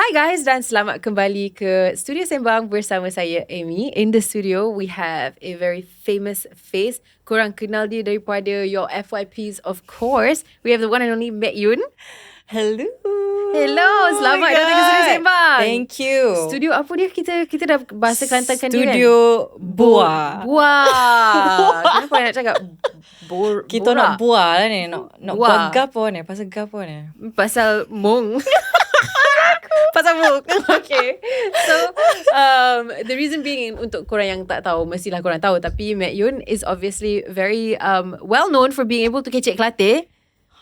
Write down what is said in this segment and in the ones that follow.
Hi guys dan selamat kembali ke Studio Sembang bersama saya Amy. In the studio we have a very famous face. Korang kenal dia daripada your FYPs of course. We have the one and only Mek Yun. Hello. Hello, selamat datang ke Studio Sembang. Thank you. Studio apa dia? Kita dah bahasa Kelantankan dia kan? Studio Buah. Kenapa nak cakap Kita nak buah lah ni. Nak buah gapo ni? Pasal gapo ni? Pasal mung. Pasal mung. Okay. So the reason being, untuk korang yang tak tahu, mestilah korang tahu, tapi Mek Yun is obviously very well known for being able to 𝙀𝙃𝙄𝙎𝙃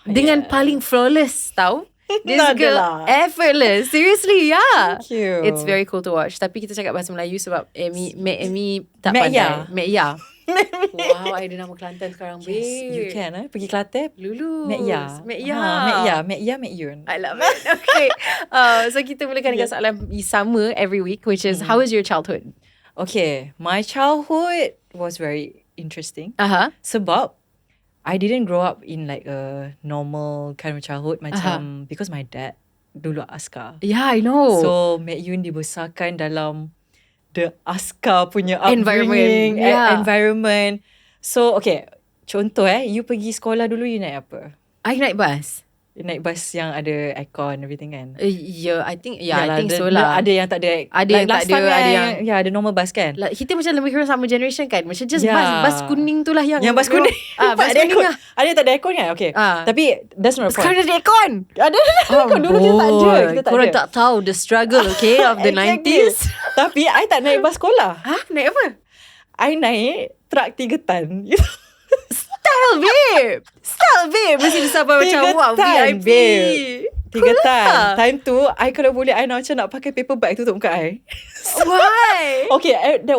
dengan paling flawless, tahu? This girl effortless. Seriously, yeah. Thank you. It's very cool to watch. Tapi kita cakap bahasa Melayu sebab Amy tak Mek pandai. Ya. Mek Ya. Wow, ada nama Kelantan sekarang, babe. Yes, you can. Pergi Kelantan. Lulus. Mek Ya. Mek Ya. Mek Ya, Mek Yun. I love it. Okay. So kita mulakan dengan soalan sama every week, which is how was your childhood? Okay, my childhood was very interesting. Sebab I didn't grow up in like a normal kind of childhood macam because my dad dulu askar. Yeah, I know. So Mek Yun dibesarkan dalam the askar punya environment. Environment. So okay, contoh you pergi sekolah dulu you naik apa? I naik bus. You naik bus yang ada aircon everything kan? Yeah, I think so lah. lah. Ada yang tak ada. Ada like yang tak ada, ada yang ada normal bus kan? Like, kita macam lebih kurang sama generation kan? Macam just bus kuning tu lah yang bus kuning. Bus kuning lah. Ada yang tak ada aircon kan? Okay. Tapi that's not the point. Sekarang ada aircon. Ada aircon. Dulu kita tak ada. Korang tak tahu the struggle, okay, of the 90s. Tapi I tak naik bus sekolah. Naik apa? I naik truck 3 tan. Style babe. Mesti disabar macam wow, VIP. 3 tan. Time tu I kalau boleh I macam nak pakai paper bag tutup muka I. Why? Okay, that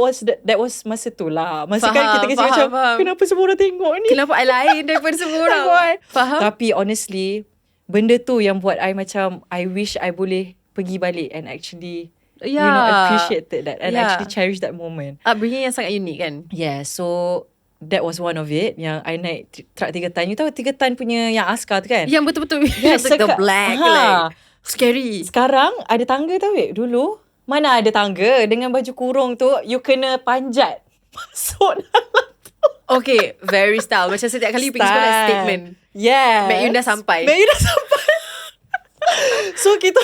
was masa tu lah. Masa kan kita kecil macam kenapa semua orang tengok ni? Kenapa I lain daripada semua orang? Faham? Tapi honestly, benda tu yang buat I macam I wish I boleh pergi balik and actually appreciated that and actually cherish that moment. Upbringing yang sangat unik kan? Yeah, so that was one of it. Yang I naik truck 3 tan. You tahu 3 tan punya yang askar tu kan? Yang betul-betul yes, like the black like scary. Sekarang ada tangga tau babe. Dulu mana ada tangga. Dengan baju kurung tu you kena panjat masuk dalam tu. Okay, very style. Macam setiap kali you pergi sekolah statement. Yeah, Mek Yun dah sampai. So kita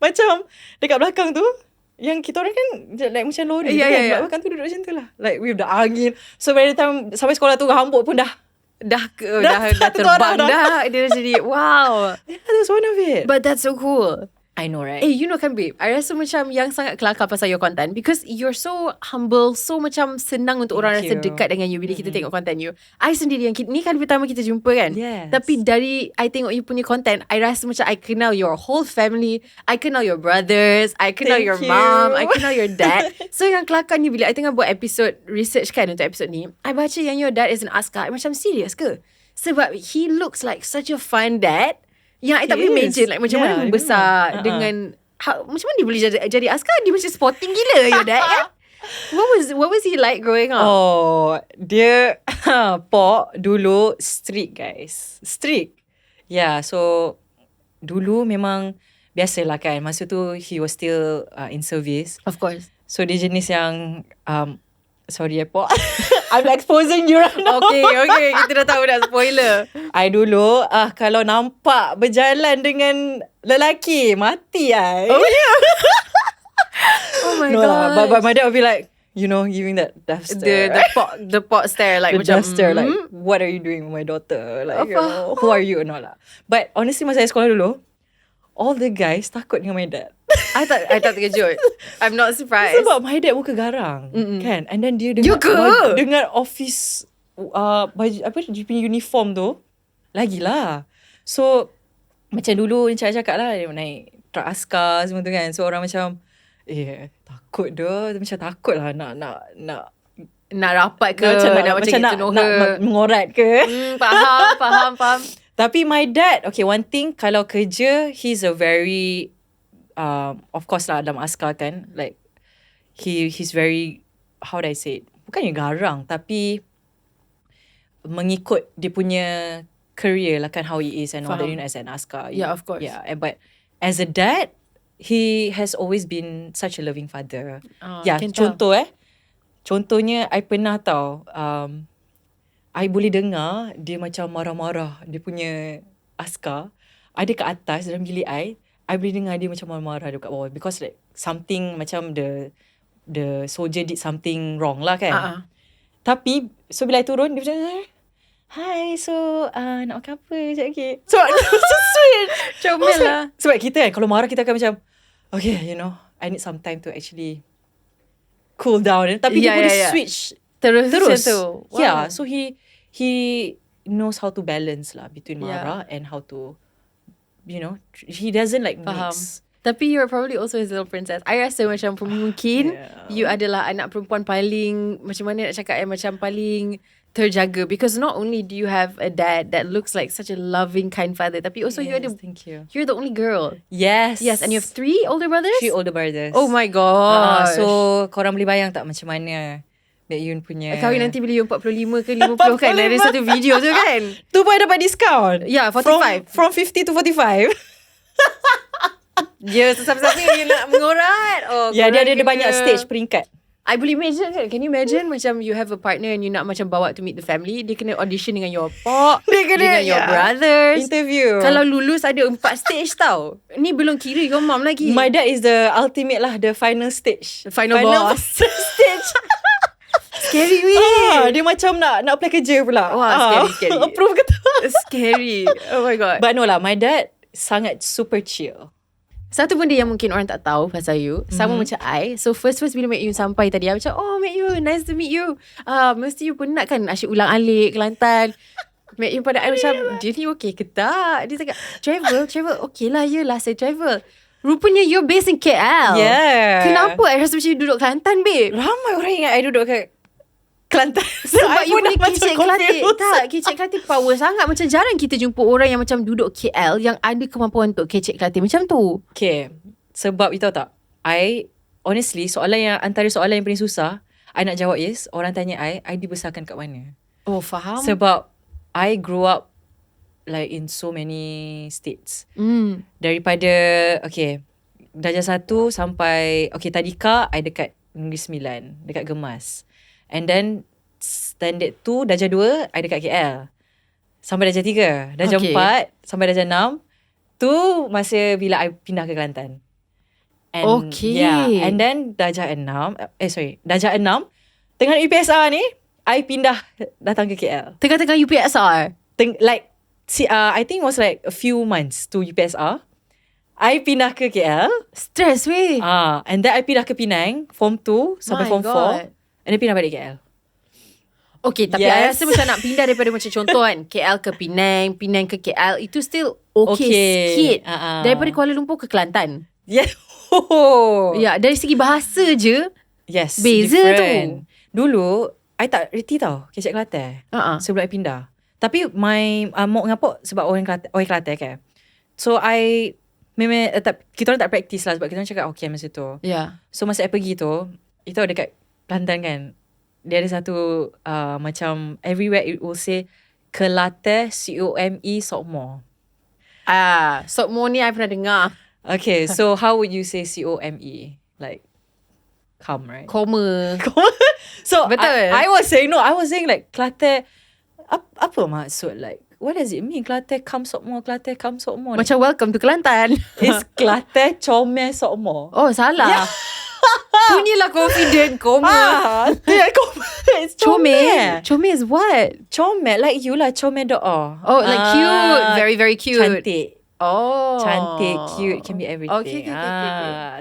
macam dekat belakang tu, yang kita orang kan like macam lori kan. Belakang tu duduk macam tu lah. Like with the angin. So by the time sampai sekolah tu hambuk pun dah terbang dah. Dia jadi wow. Yeah, that was one of it. But that's so cool. I know, right? You know kan babe, I rasa macam yang sangat kelakar pasal your content because you're so humble, so macam senang untuk orang rasa dekat dengan you bila kita tengok content you. I sendiri yang ni kali pertama kita jumpa kan. Yes. Tapi dari I tengok you punya content, I rasa macam I kenal your whole family. I kenal your brothers, I kenal your mom, I kenal your dad. So yang kelakar ni bila I tengah buat episode research kan untuk episode ni, I baca yang your dad is an askar. I macam serious ke? Sebab he looks like such a fun dad. Yang I tak boleh imagine like macam mana membesar dengan macam mana dia boleh jadi askar. Dia macam sporting gila your dad kan. What was he like growing up? Oh, dia Pok dulu strict guys. Strict. Yeah, so dulu memang biasalah kan. Masa tu he was still in service. Of course. So dia jenis yang sorry Pok. I'm exposing you right now. Okay, kita dah tahu dah, spoiler. I dulu kalau nampak berjalan dengan lelaki, mati I. Oh yeah. Oh my god. But my dad will be like, you know, giving that death stare. The pot stare like the macam death stare like, what are you doing with my daughter? Like, you know, who are you and all lah. But honestly masa saya sekolah dulu, all the guys takut dengan my dad. I tak terkejut. I'm not surprised. Sebab my dad muka garang kan. And then dia dengan office baju apa dia punya uniform tu lagilah. So macam dulu cakap lah dia naik truck askar semua tu kan. So orang macam takut dah. Macam takut lah nak rapat ke, nak mengorat ke. Faham. Tapi my dad, okay, one thing kalau kerja, he's a very of course lah dalam askar kan, like he's very, how do I say it, bukannya garang tapi mengikut dia punya career lah kan, how he is and all that, you know, as an askar. Yeah, of course. Yeah, but as a dad, he has always been such a loving father. Can tell. Contohnya I pernah tahu, I boleh dengar dia macam marah-marah, dia punya askar. I dekat atas dalam bilik I boleh dengar dia macam marah-marah dekat bawah, because like something macam the soldier did something wrong lah kan. Tapi so bila I turun, dia macam, hi, so nak makan apa sekejap lagi. So so sweet. Comel lah. Sebab kita kan kalau marah kita akan macam, okay, you know, I need some time to actually cool down. Tapi dia boleh switch terus. Tu. Wow. Yeah, so he knows how to balance lah between marah and how to, you know, he doesn't like mix. Tapi you're probably also his little princess. I rasa macam mungkin you adalah anak perempuan paling, macam mana nak cakap, macam paling terjaga, because not only do you have a dad that looks like such a loving, kind father, tapi also you're the only girl. Yes, and you have 3 older brothers. 3 older brothers. Oh my god. So korang boleh bayang tak macam mana Mek Yun punya kahwin nanti bila you 45 ke 50 kan, ada satu video tu kan, tu pun dapat diskaun. 45 from 50 to 45. Dia sampai-sampai you nak mengorat. Dia ada banyak stage peringkat. I boleh imagine kan. Can you imagine macam you have a partner and you nak macam bawa to meet the family, dia kena audition dengan your pop, dengan your brothers, interview. Kalau lulus ada 4 stage tau. Ni belum kira your mom lagi. My dad is the ultimate lah, the final stage, final boss stage. Scary weh. Dia macam nak apply kerja pula. Wah, scary. Approve ke tak? Scary. Oh my god. But no lah, my dad sangat super chill. Satu benda yang mungkin orang tak tahu pasal you, sama macam I. So first bila Mek Yun sampai tadi, I macam, oh Mek Yun, nice to meet you. Mesti you penat kan asyik ulang-alik Kelantan. Mek Yun pada I macam, dia ni okay ke tak? Dia cakap, travel, okay lah, yelah saya travel. Rupanya you're based in KL. Yeah. Kenapa I rasa macam you duduk Kelantan, babe? Ramai orang ingat I duduk kat Kelantan. Sebab you punya kecek Kelantan. Tak, kecek Kelantan power sangat. Macam jarang kita jumpa orang yang macam duduk KL yang ada kemampuan untuk kecek Kelantan macam tu. Okay, sebab you tahu tak, I honestly, antara soalan yang paling susah I nak jawab is, orang tanya I dibesarkan kat mana. Oh, faham. Sebab I grew up like in so many states. Daripada darjah 1 sampai tadika I dekat Negeri Sembilan, dekat Gemas. And then standard 2, darjah 2 I dekat KL sampai darjah 3. Darjah 4 sampai darjah 6 tu masa bila I pindah ke Kelantan. And and then darjah 6 tengah UPSR ni I pindah datang ke KL. Tengah-tengah UPSR I think it was like a few months to UPSR. I pindah ke KL. Stress weh. And then I pindah ke Penang Form 2 sampai Form 4. And then pindah balik KL. Okay, tapi I rasa macam nak pindah daripada macam contoh kan, KL ke Penang, Penang ke KL, itu still okay. Sikit. Daripada Kuala Lumpur ke Kelantan. Yeah. Dari segi bahasa je. Yes, beza different. tu. Dulu I tak reti tau kecek Kelantan. Sebelum I pindah. Tapi my mak ngapok sebab orang Kelantan kan. So I memang kita orang tak practice lah sebab kita orang cakap okay masa tu. So masa I pergi tu, itu dekat Kelantan kan, dia ada satu macam everywhere it will say Kelantan Sokmo. Sokmo ni I pernah dengar. Okay, so how would you say COME? Like come, right? Koma. So betul. I was saying like Kelantan apa maksud, like what does it mean? Kelantan come Sokmo, Kelantan come Sokmo. Macam welcome to Kelantan. It's Kelantan Comel Sokmo. Oh, salah. Punyalah confident. Koma. It's Comel. Comel is what? Comel like you lah, Comel doa. Oh, like cute. Very, very cute. Cantik. Oh. Cantik, cute, can be everything. Okay.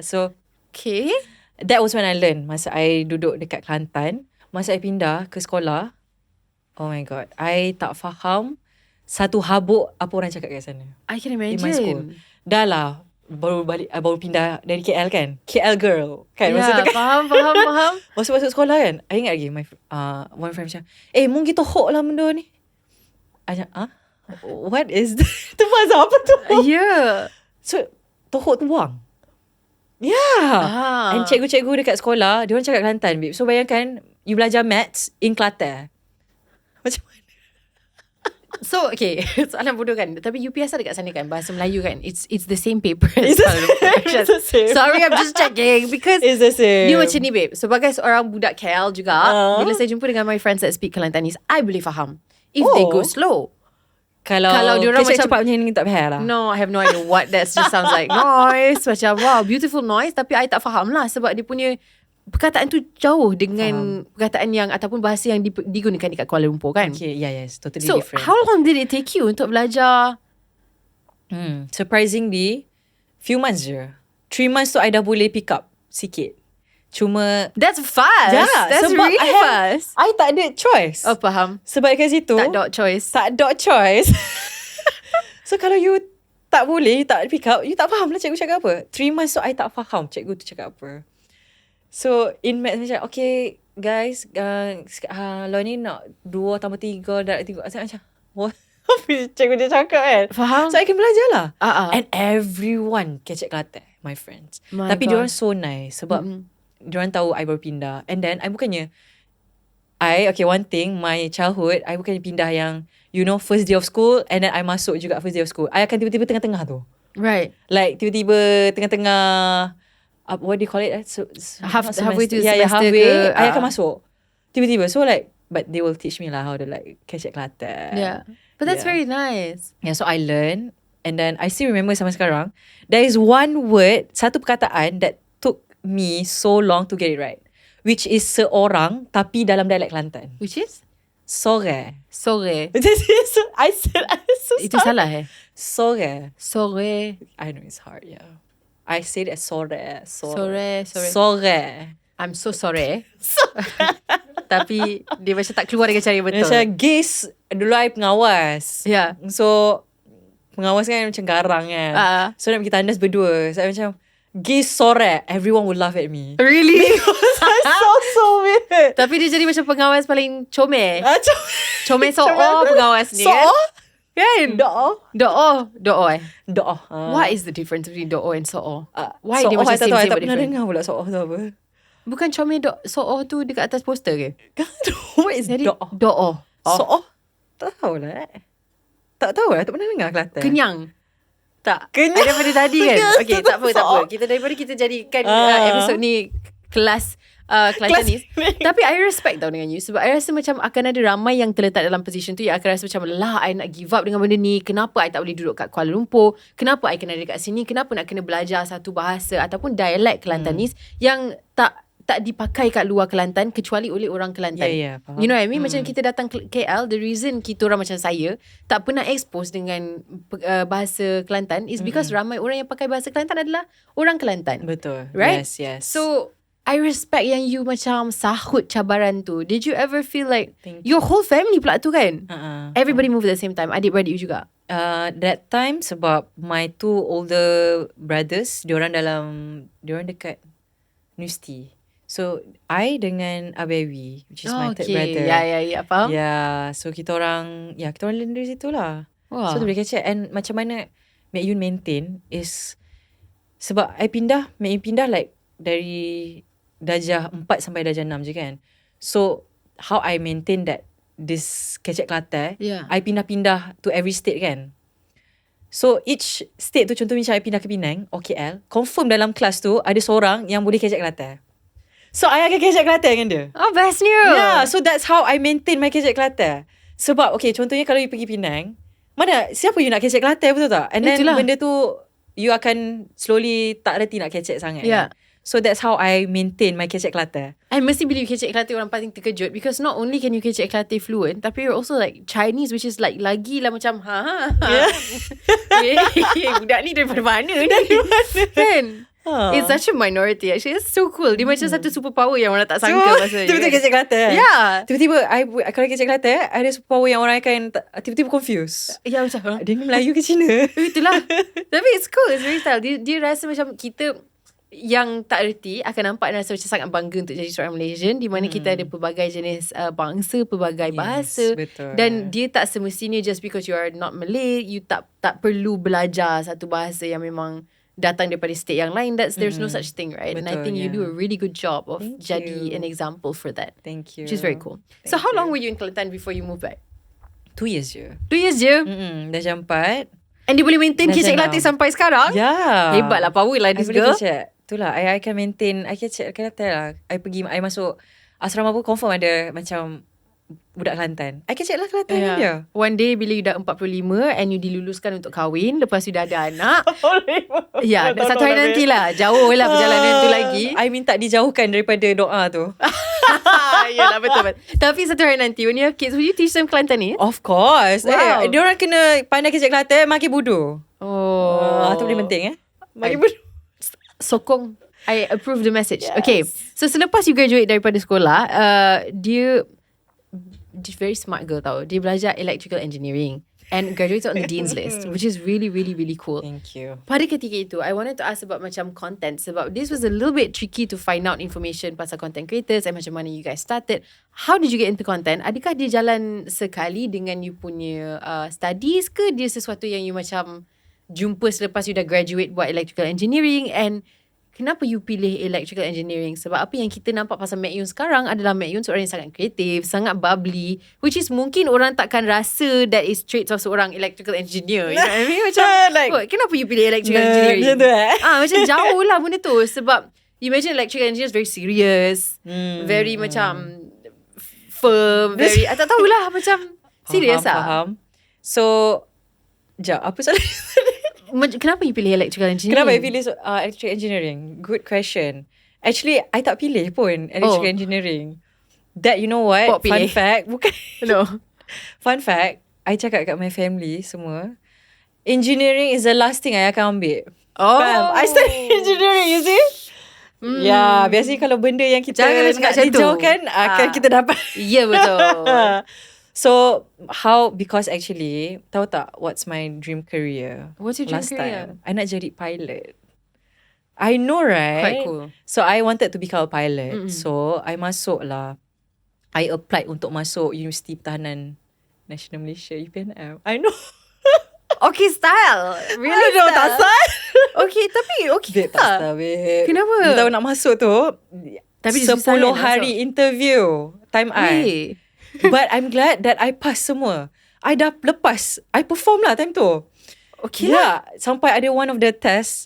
So okay. That was when I learned. Masa I duduk dekat Kelantan, masa I pindah ke sekolah, oh my god, I tak faham satu habuk apa orang cakap kat sana. I can imagine. In my school. Dah lah, baru pindah dari KL kan. KL girl kan. Yeah, faham. Masa masuk sekolah kan, I ingat lagi my one friend macam, mung kita hok lah benda ni. I macam, what is that? Tu pasal apa tu? Yeah. So, tohok tu buang. Yeah. And cikgu-cikgu dekat sekolah, dia orang cakap Kelantan, babe. So bayangkan, you belajar maths in Kelantan. Macam mana? So okay, soalan bodoh kan. Tapi UPS dekat sana kan, bahasa Melayu kan, it's the same paper. It's the same. Sorry, I'm just checking because It's the same. dia macam ni babe. Sebagai seorang budak KL juga, bila saya jumpa dengan my friends that speak Kelantanese, I boleh faham if they go slow. Kalau diorang macam cepat macam ni tak payah lah. No, I have no idea what that just sounds like. Noise macam wow, beautiful noise, tapi I tak faham lah sebab dia punya perkataan tu jauh dengan perkataan yang ataupun bahasa yang digunakan dekat Kuala Lumpur kan. Okay, yes, totally so, different. So, how long did it take you untuk belajar? Surprisingly, few months je. 3 months tu I dah boleh pick up sikit. Cuma that's fast. Yeah, that's sebab really fast. I tak ada choice. Oh, faham. Sebab kat situ tak ada choice. So kalau you tak boleh, tak pick up, you tak faham lah cikgu cakap apa. 3 months tu I tak faham cikgu tu cakap apa. So in maths macam okay guys, lo ni nak 2 tambah 3 dah 3. Saya macam what? Cikgu dia cakap kan. Faham. So I can belajar lah. And everyone kecek Kelantan, my friends. Tapi diorang so nice sebab diorang tahu I baru pindah. And then I bukannya one thing, my childhood, I bukannya pindah yang first day of school and then I masuk juga first day of school. I akan tiba-tiba tengah-tengah tu. Right. Like tiba-tiba tengah-tengah what do you call it? Halfway to semester halfway, I akan masuk. Tiba-tiba. So like, but they will teach me lah how to like kecek Kelantan. Yeah. But that's very nice. Yeah, so I learn. And then I still remember sampai sekarang. There is one word, satu perkataan that took me so long to get it right. Which is seorang tapi dalam dialek Kelantan. Which is? Sore. I said itu salah Sore. I know it's hard, yeah. I said it as sore. I'm so sorry. Tapi dia macam tak keluar dengan cara yang betul. Macam GIS, dulu I pengawas. Yeah. So pengawas kan macam garang kan. So nak pergi tandas berdua. So I macam GIS sore, everyone would laugh at me. Really? Because I so weird. Tapi dia jadi macam pengawas paling comel. Comel pengawas ni kan. Kan? Do'o. What is the difference between do'o and so'o? Why dia macam same but different? Tak pernah different? dengar pula so'o tu apa. Bukan comel so'o tu dekat atas poster ke? What is do'o? Do'o. So'o? Tak tahu lah. Tak pernah dengar Kelantan. Kenyang. Tak. Kenyang. Daripada tadi kan? Okay, tak apa. Daripada kita jadikan episod ni kelas Kelantanese. Tapi I respect tau dengan you. Sebab I rasa macam akan ada ramai yang terletak dalam position tu yang akan rasa macam lah I nak give up dengan benda ni. Kenapa I tak boleh duduk kat Kuala Lumpur? Kenapa I kena ada kat sini? Kenapa nak kena belajar satu bahasa ataupun dialek Kelantanese yang tak dipakai kat luar Kelantan kecuali oleh orang Kelantan. Faham. You know what I mean? Macam kita datang KL, the reason kita orang macam saya tak pernah expose dengan bahasa Kelantan is because ramai orang yang pakai bahasa Kelantan adalah orang Kelantan. Betul. Right? Yes. So I respect yang you macam sahut cabaran tu. Did you ever feel like your whole family pula tu kan? Everybody move at the same time. Adik-beradik you juga? That time sebab my 2 older brothers, diorang dekat Mesti. So I dengan Abewi, which is my third brother. Yeah, faham? Yeah, so kita orang learn dari situ lah. Wow. So tu boleh kecek. And macam mana Mek Yun maintain is sebab I pindah like dari darjah 4 sampai darjah 6 je kan. So how I maintain that this kecek Kelantan, I pindah-pindah to every state kan. So each state tu, contoh macam I pindah ke Penang or KL, confirm dalam kelas tu ada seorang yang boleh kecek Kelantan. So I akan kecek Kelantan dengan dia. Oh, bestnya. Yeah, so that's how I maintain my kecek Kelantan. Sebab okay, contohnya kalau you pergi Penang, mana siapa you nak kecek Kelantan, betul tak? And then benda tu you akan slowly tak reti nak kecek sangat. Yeah. So that's how I maintain my kecek Kelantan. I mesti believe kecek Kelantan orang paling terkejut because not only can you kecek Kelantan fluent, tapi you're also like Chinese, which is like lagi lah macam budak ni daripada mana ni? Kan? It's such a minority actually. It's so cool. Dia macam satu superpower yang orang tak sangka pasal dia. Tiba-tiba kecek Kelantan. Yeah. Tiba-tiba kalau kecek Kelantan ada superpower yang orang akan tiba-tiba confuse. Ya macam dia ni Melayu ke Cina? Itulah. Tapi it's cool. It's very style. Dia rasa macam kita yang tak reti akan nampak dan rasa macam sangat bangga untuk jadi seorang Malaysian, di mana kita ada pelbagai jenis bangsa, pelbagai bahasa. Betul. Dan dia tak semestinya just because you are not Malay, you tak perlu belajar satu bahasa yang memang datang daripada state yang lain. There's no such thing, right? Betul, and I think you do a really good job of jadi an example for that. Thank you. Which is very cool. So how long were you in Kelantan before you moved back? 2 years je. 2 years je. Dah jam 4. And dia boleh maintain kecek latih sampai sekarang. Hebat lah, power lah this girl. I boleh kecek. Itulah, I can maintain. I kecek lah. I masuk asrama pun confirm ada macam budak Kelantan. I kecek lah Kelantan dia. One day bila you dah 45 and you diluluskan untuk kahwin, lepas you dah ada anak. Ya, satu hari nantilah. Jauh lah perjalanan tu lagi. I minta dijauhkan daripada doa tu. Yalah, betul. Tapi satu hari nanti when you have kids, will you teach them Kelantan ni? Of course. Wow. Diorang kena pandai kecek Kelantan, makin bodoh. Itu paling penting makin bodoh. Sokong. I approve the message. Yes. Okay. So selepas you graduate daripada sekolah, dia very smart girl tau. Dia belajar electrical engineering and graduated on the dean's list, which is really, really, really cool. Thank you. Pada ketika itu, I wanted to ask about macam content, sebab this was a little bit tricky to find out information pasal content creators and macam mana you guys started. How did you get into content? Adakah dia jalan sekali dengan you punya studies ke? Dia sesuatu yang you macam jumpa selepas you dah graduate buat electrical engineering? And kenapa you pilih electrical engineering? Sebab apa yang kita nampak pasal Mek Yun sekarang adalah Mek Yun seorang yang sangat kreatif, sangat bubbly, which is mungkin orang takkan rasa that is traits of seorang electrical engineer. You know what I mean? Macam, kenapa you pilih electrical engineering? Macam jauh lah benda tu. Sebab you imagine electrical engineer is very serious, very macam firm, very, tak tahulah macam serious lah. Faham. So, apa salah? Kenapa you pilih electrical engineering? Kenapa you pilih electrical engineering? Good question. Actually, I tak pilih pun electrical engineering. That, you know what? Fun fact. Bukan. No. Fun fact. I cakap kat my family semua. Engineering is the last thing I akan ambil. I study engineering, you see? Ya, biasanya kalau benda yang kita nak dijauhkan, akan kita dapat. Ya, betul. So, because actually, tahu tak what's my dream career? What's your dream last career? time? I nak jadi pilot. I know, right? Quite cool. So, I wanted to become a pilot. So, I masuk lah. I applied untuk masuk Universiti Pertahanan Nasional Malaysia, UPNM. I know. Okay, style. Really I know, tak style. Okay, tapi okay tak style, babe. Kenapa? Dia tahu nak masuk tu, tapi 10 hari interview. Time I. But I'm glad that I pass semua. I dah lepas. I perform lah time tu. Okay lah. Sampai ada one of the tests.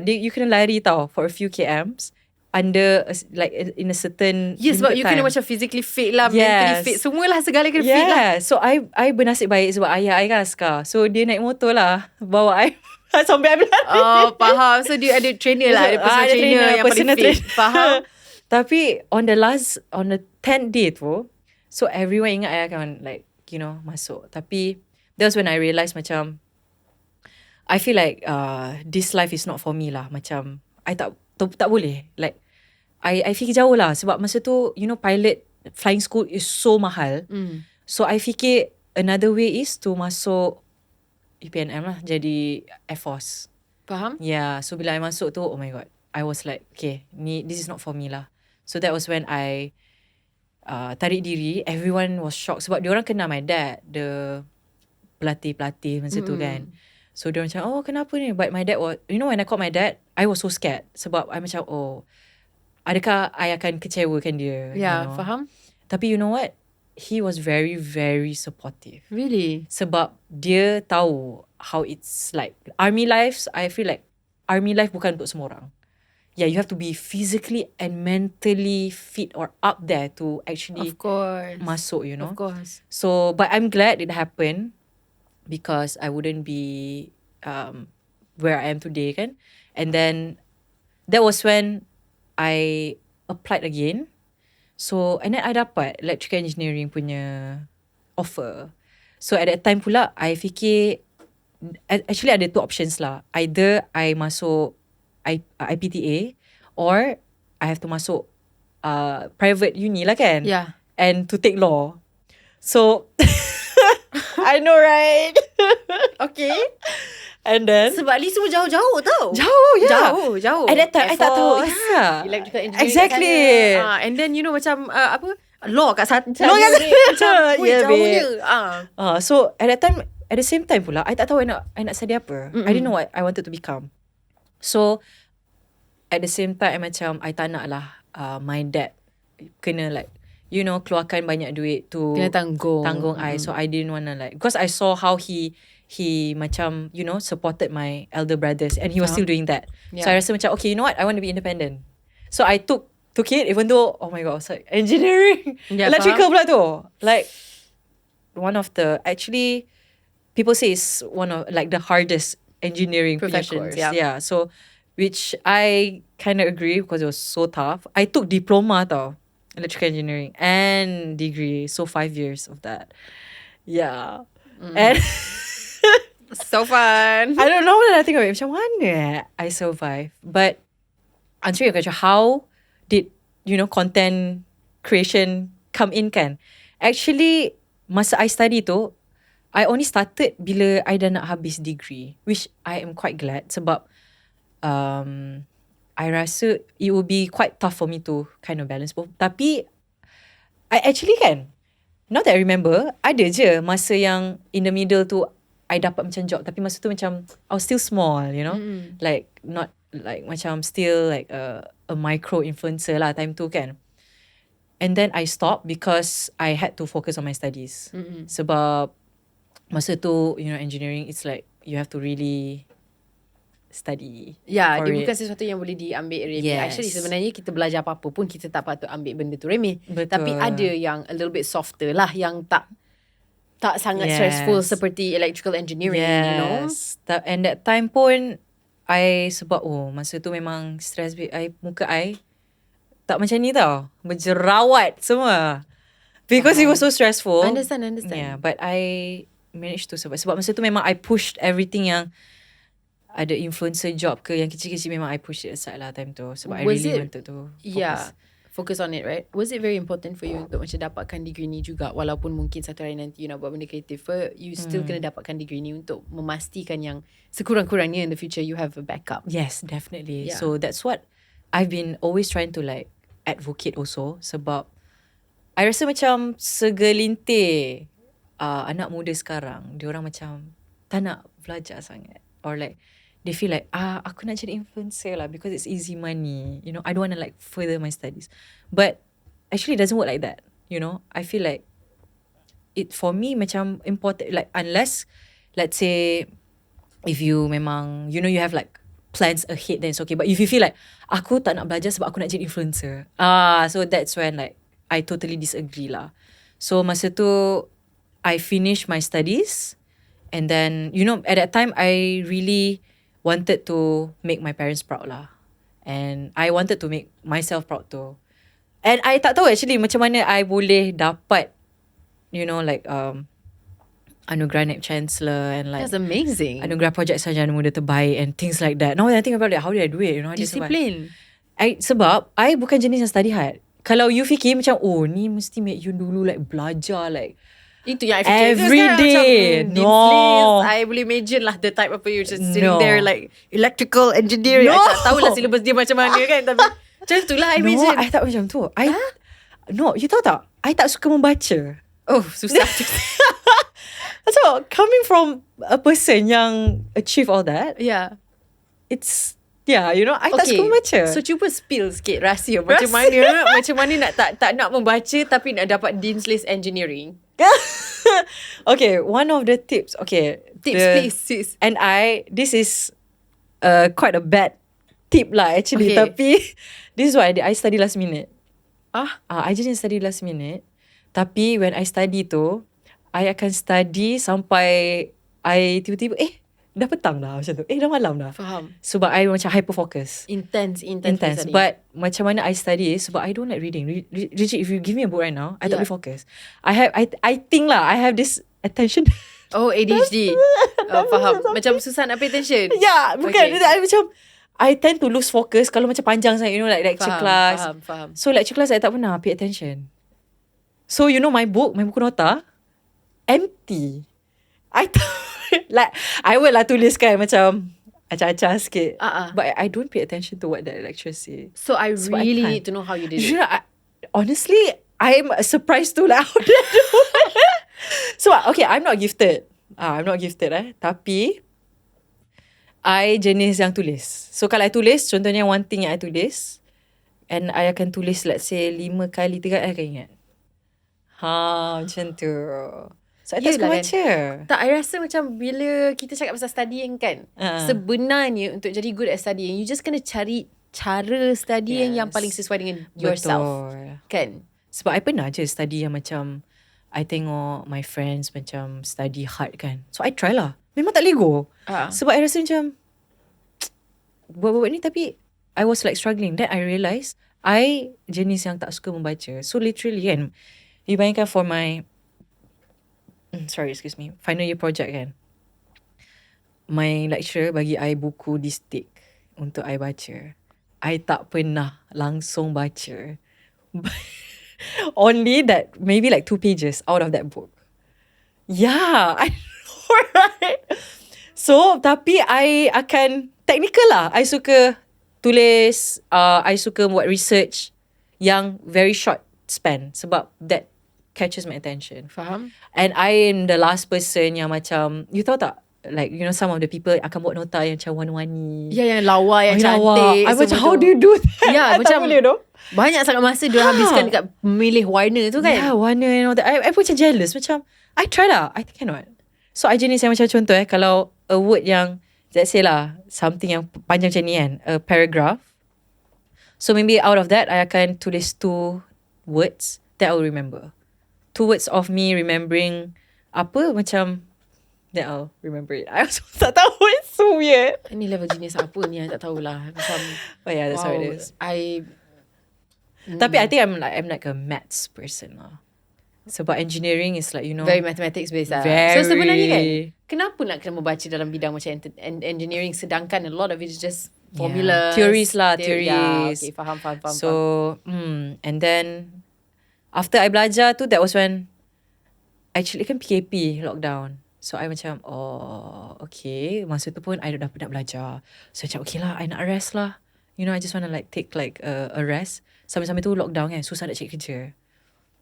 You kena lari tau for a few kms. Under like in a certain sebab you kena macam physically fit lah, mentally fit. Semualah segala kena fit lah. So I bernasib baik sebab ayah I kan askar. So dia naik motor lah. Bawa I sampai I berlari. Faham. So dia ada trainer lah. Ada personal trainer yang paling fit. Faham. Tapi on the 10th day tu, so everyone ingat I akan like, you know, masuk. Tapi that was when I realised macam, I feel like this life is not for me lah. Macam, I tak boleh. Like, I fikir jauh lah. Sebab masa tu, you know, pilot, flying school is so mahal. So I fikir another way is to masuk UPNM lah. Jadi Air Force. Faham? Yeah. So bila I masuk tu, oh my god. I was like, okay, this is not for me lah. So that was when I tarik diri. Everyone was shocked sebab diorang kenal my dad, the pelatih masa tu kan. So diorang macam, oh kenapa ni? But my dad was, you know, when I called my dad, I was so scared sebab I macam, oh adakah I akan kecewakan dia? Yeah, you know? faham. Tapi you know what? He was very, very supportive. Really? Sebab dia tahu how it's like. Army lives, I feel like army life bukan untuk semua orang. Yeah, you have to be physically and mentally fit or up there to actually masuk, you know. Of course. So, but I'm glad it happened because I wouldn't be where I am today, kan. And then, that was when I applied again. So, and then I dapat electrical engineering punya offer. So, at that time pula, I fikir, actually ada 2 options lah. Either I masuk IPTA or I have to masuk private uni lah kan. Yeah. And to take law. So I know, right? Okay. And then sebab ni semua jauh-jauh tau. Jauh. At that time I tak tahu. Yeah. Electrical engineering. Exactly. And then you know macam law kat sana. Law kat sana. Macam jauhnya. So at that time, at the same time pula, I tak tahu I nak study apa. I didn't know what I wanted to become. So at the same time, macam I tak nak lah my dad kena like keluarkan banyak duit to Kena tanggung. I. So I didn't want to like, because I saw how he macam supported my elder brothers and he was still doing that. So I rasa macam, okay, you know what, I want to be independent. So I took it, even though, oh my god, I was like, engineering, electrical pula tu, like one of the, actually people say it's one of like the hardest engineering Professions, course. Yeah. So which I kind of agree because it was so tough. I took diploma tau, electrical engineering and degree. So 5 years of that. Yeah. And so fun. I don't know when I think of it, macam mana I survive. But answering your question, how did content creation come in kan? Actually, masa I study tu, I only started bila I dah nak habis degree, which I am quite glad sebab I rasa it would be quite tough for me to kind of balance both. Tapi I actually kan, now that I remember, ada je masa yang in the middle tu I dapat macam job, tapi masa tu macam I was still small, like not like macam still like a micro influencer lah time tu kan. And then I stopped because I had to focus on my studies. Sebab masa tu engineering, it's like you have to really study. Ya, dia bukan sesuatu yang boleh diambil remeh. Actually sebenarnya kita belajar apa-apa pun kita tak patut ambil benda tu remeh. Betul. Tapi ada yang a little bit softer lah, yang tak sangat stressful seperti electrical engineering, And that time pun sebab masa tu memang stress, muka I tak macam ni tau, berjerawat semua because it was so stressful. Understand. Yeah, but I managed to survive sebab masa tu memang I pushed everything yang ada influencer job ke yang kecil-kecil, memang I push it aside lah time tu sebab I really wanted to focus on it, right? Was it very important for you untuk macam dapatkan degree ni juga, walaupun mungkin satu hari nanti you nak buat benda kreatif, you still kena dapatkan degree ni untuk memastikan yang sekurang-kurangnya in the future you have a backup? Yes, definitely. So that's what I've been always trying to like advocate also, sebab I rasa macam segelintir anak muda sekarang, diorang macam tak nak belajar sangat, or like they feel like aku nak jadi influencer lah because it's easy money, I don't want to like further my studies. But actually it doesn't work like that, I feel like it for me macam important, like unless let's say if you memang you have like plans ahead, then it's okay. But if you feel like aku tak nak belajar sebab aku nak jadi influencer, so that's when like I totally disagree lah. So masa tu I finished my studies, and then at that time I really wanted to make my parents proud lah, and I wanted to make myself proud too. And I tak tahu actually macam mana I boleh dapat like anugerah Naib Chancellor and like that's amazing, anugerah projek sarjana muda terbaik and things like that. Now when I think about it, how did I do it? Disiplin. Sebab I bukan jenis yang study hard. Kalau you fikir macam ni mesti Mek Yun dulu like belajar like itu yang I fikir every day. No, I boleh imagine lah the type of you just sitting there like electrical engineering. I tak tahulah syllabus dia macam mana kan, tapi macam tu lah I imagine. I tak macam tu. No, you tahu tak, I tak suka membaca. Oh, susah. So coming from a person yang achieve all that, it's I tak suka membaca. So cuba spill sikit rahsia macam mana nak tak nak membaca tapi nak dapat Dean's List Engineering. Okay, one of the tips. Okay, please, sis. And this is quite a bad tip lah actually. Tapi this is what I did. I study last minute. I didn't study last minute. Tapi when I study tu, I akan study sampai I tiba-tiba dah petang dah macam tu. Dah malam dah. Faham. Sebab I macam hyper focus. Intense. But macam mana I study sebab I don't like reading. Legit, if you give me a book right now, I tak boleh focus. I think lah, I have this attention. Oh, ADHD. Faham. Macam susah nak pay attention. Bukan. I macam I tend to lose focus kalau macam panjang sangat, like lecture class. Faham. So lecture class I tak pernah pay attention. So my buku nota empty. Like I will lah tuliskan macam acah-acah sikit. But I don't pay attention to what the lecturer say. So I really need to know how you did it. Honestly, I'm surprised too lah how they do it. So okay, I'm not gifted. Tapi I jenis yang tulis. So kalau I tulis, contohnya one thing yang I tulis, and I akan tulis let's say 5 kali 3 kali I akan ingat. Macam tu. So I tak suka baca. Tak, I rasa macam bila kita cakap pasal studying kan, sebenarnya untuk jadi good at studying, you just kena cari cara studying yang paling sesuai dengan yourself. Kan? Sebab I pernah je study yang macam, I tengok my friends macam study hard kan. So I try lah. Memang tak lego. Sebab I rasa macam, buat-buat ni tapi I was like struggling. Then I realised, I jenis yang tak suka membaca. So literally kan, you bayangkan for my final year project kan, my lecturer bagi I buku distrik untuk I baca. I tak pernah langsung baca. Only that maybe like 2 pages out of that book. Yeah, I know, right? So tapi I akan technical lah. I suka tulis, I suka buat research yang very short span sebab that catches my attention. Faham? And I am the last person yang macam, you tahu tak, like you know some of the people akan buat nota yang macam warna-warni. Ya, yang lawa, yang cantik. I macam how do you do that? Ya, macam boleh tu. Banyak sangat masa dia habiskan dekat memilih warna tu kan. Ya, warna and all that. I pun macam jealous. Macam I try lah, I think cannot. So I jenis yang macam contoh kalau a word yang, let's say lah, something yang panjang macam ni kan, a paragraph. So maybe out of that, I akan tulis 2 words that I will remember. 2 words of me remembering apa macam that I'll remember it. I also tak tahu. It's so weird. Ini level genius apa ni, I tak tahulah. Macam, oh yeah, that's how it is. Tapi I think I'm like a maths person lah. Sebab engineering is like, you know, very mathematics based lah. So sebenarnya kan, kenapa nak kena membaca dalam bidang macam engineering sedangkan a lot of it is just formulas. Theories lah, theories. Okay, faham. So, and then after I belajar tu, that was when actually kan PKP, lockdown. So I macam, okay. Masa tu pun I dah nak belajar. So macam, okay lah, I nak rest lah. You know, I just want to like take like a rest. Sambil-sambil tu lockdown kan, susah nak cari kerja.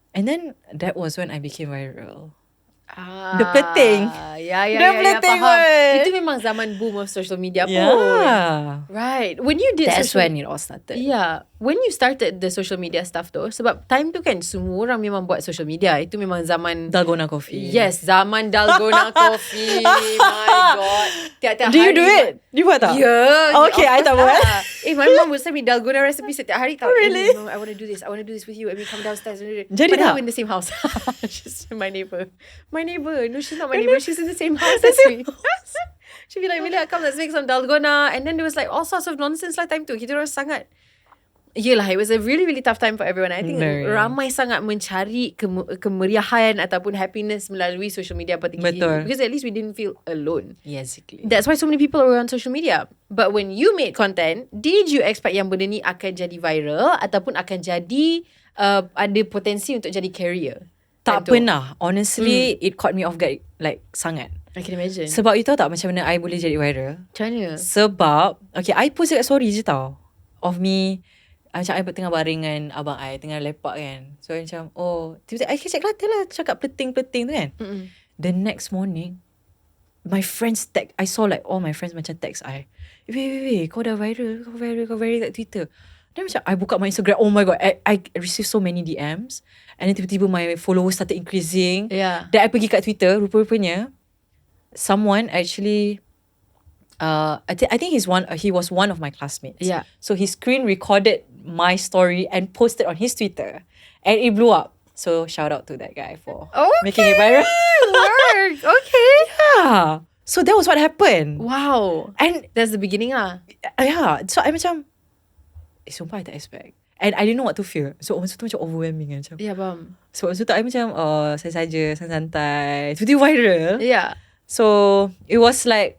And then that was when I became viral. The plating. Ya, plating faham. one. Itu memang zaman boom of social media pun. Yeah. Right. When you did That's when it all started. Yeah. When you started the social media stuff tu, sebab time tu kan semua orang memang buat social media. Itu memang zaman Dalgona Coffee. Yes, zaman Dalgona Coffee. My God. Tiap-tiap Do you hari do it? You buat tak? Yeah. Okay, I tak buat. My mom would send me Dalgona recipe setiap hari tau. Really? I want to do this. I want to do this with you. And we come downstairs. Jadi but tak? now we're in the same house. She's my neighbor. My neighbor. No, she's not my neighbor. She's in the same house as me. She'd be like, Amelia, come, let's make some Dalgona. And then there was like all sorts of nonsense lah time tu. Kita orang sangat, yelah, it was a really, really tough time for everyone. I think ramai sangat mencari kemeriahan ataupun happiness melalui social media particularly. Betul. Because at least we didn't feel alone. Exactly. That's why so many people were on social media. But when you made content, did you expect yang benda ni akan jadi viral ataupun akan jadi ada potensi untuk jadi career? Tak pernah. Honestly, it caught me off guard like sangat. I can imagine. Sebab you tahu tak macam mana I boleh jadi viral? Macam mana? Sebab, okay, I post dekat story je tau. Of me, macam I tengah baring dengan abang I, tengah lepak kan. So I macam, tiba-tiba I kecek kelata lah cakap pleting-pleting tu kan. The next morning, my friends text, I saw like all my friends macam text I. Wait, kau dah viral, kau viral kat Twitter. Then macam, I buka my Instagram, oh my God, I received so many DMs. And then tiba-tiba my followers started increasing. Yeah. Then I pergi kat Twitter, rupa-rupanya, someone actually, I think he was one of my classmates. Yeah. So he screen recorded my story and posted on his Twitter. And it blew up. So shout out to that guy for making it viral. Work. Okay. Yeah. So that was what happened. Wow. And that's the beginning lah. Yeah. So I macam, sumpah I tak expect. And I didn't know what to feel. So masa tu macam overwhelming kan. Macam, yeah, faham. So masa tu I macam, saja-saja, santai. Tiba-tiba viral. Yeah. So it was like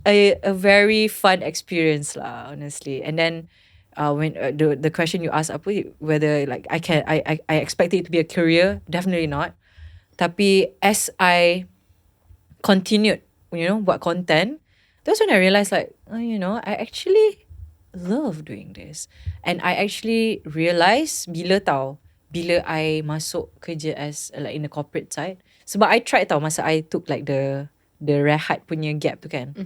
a very fun experience lah, honestly. And then when the question you asked apa, whether like I expect it to be a career, definitely not. Tapi as I continued, buat content, that's when I realized like, I actually love doing this. And I actually realised bila I masuk kerja as like in the corporate side. Sebab I tried masa I took like the rehat punya gap tu kan.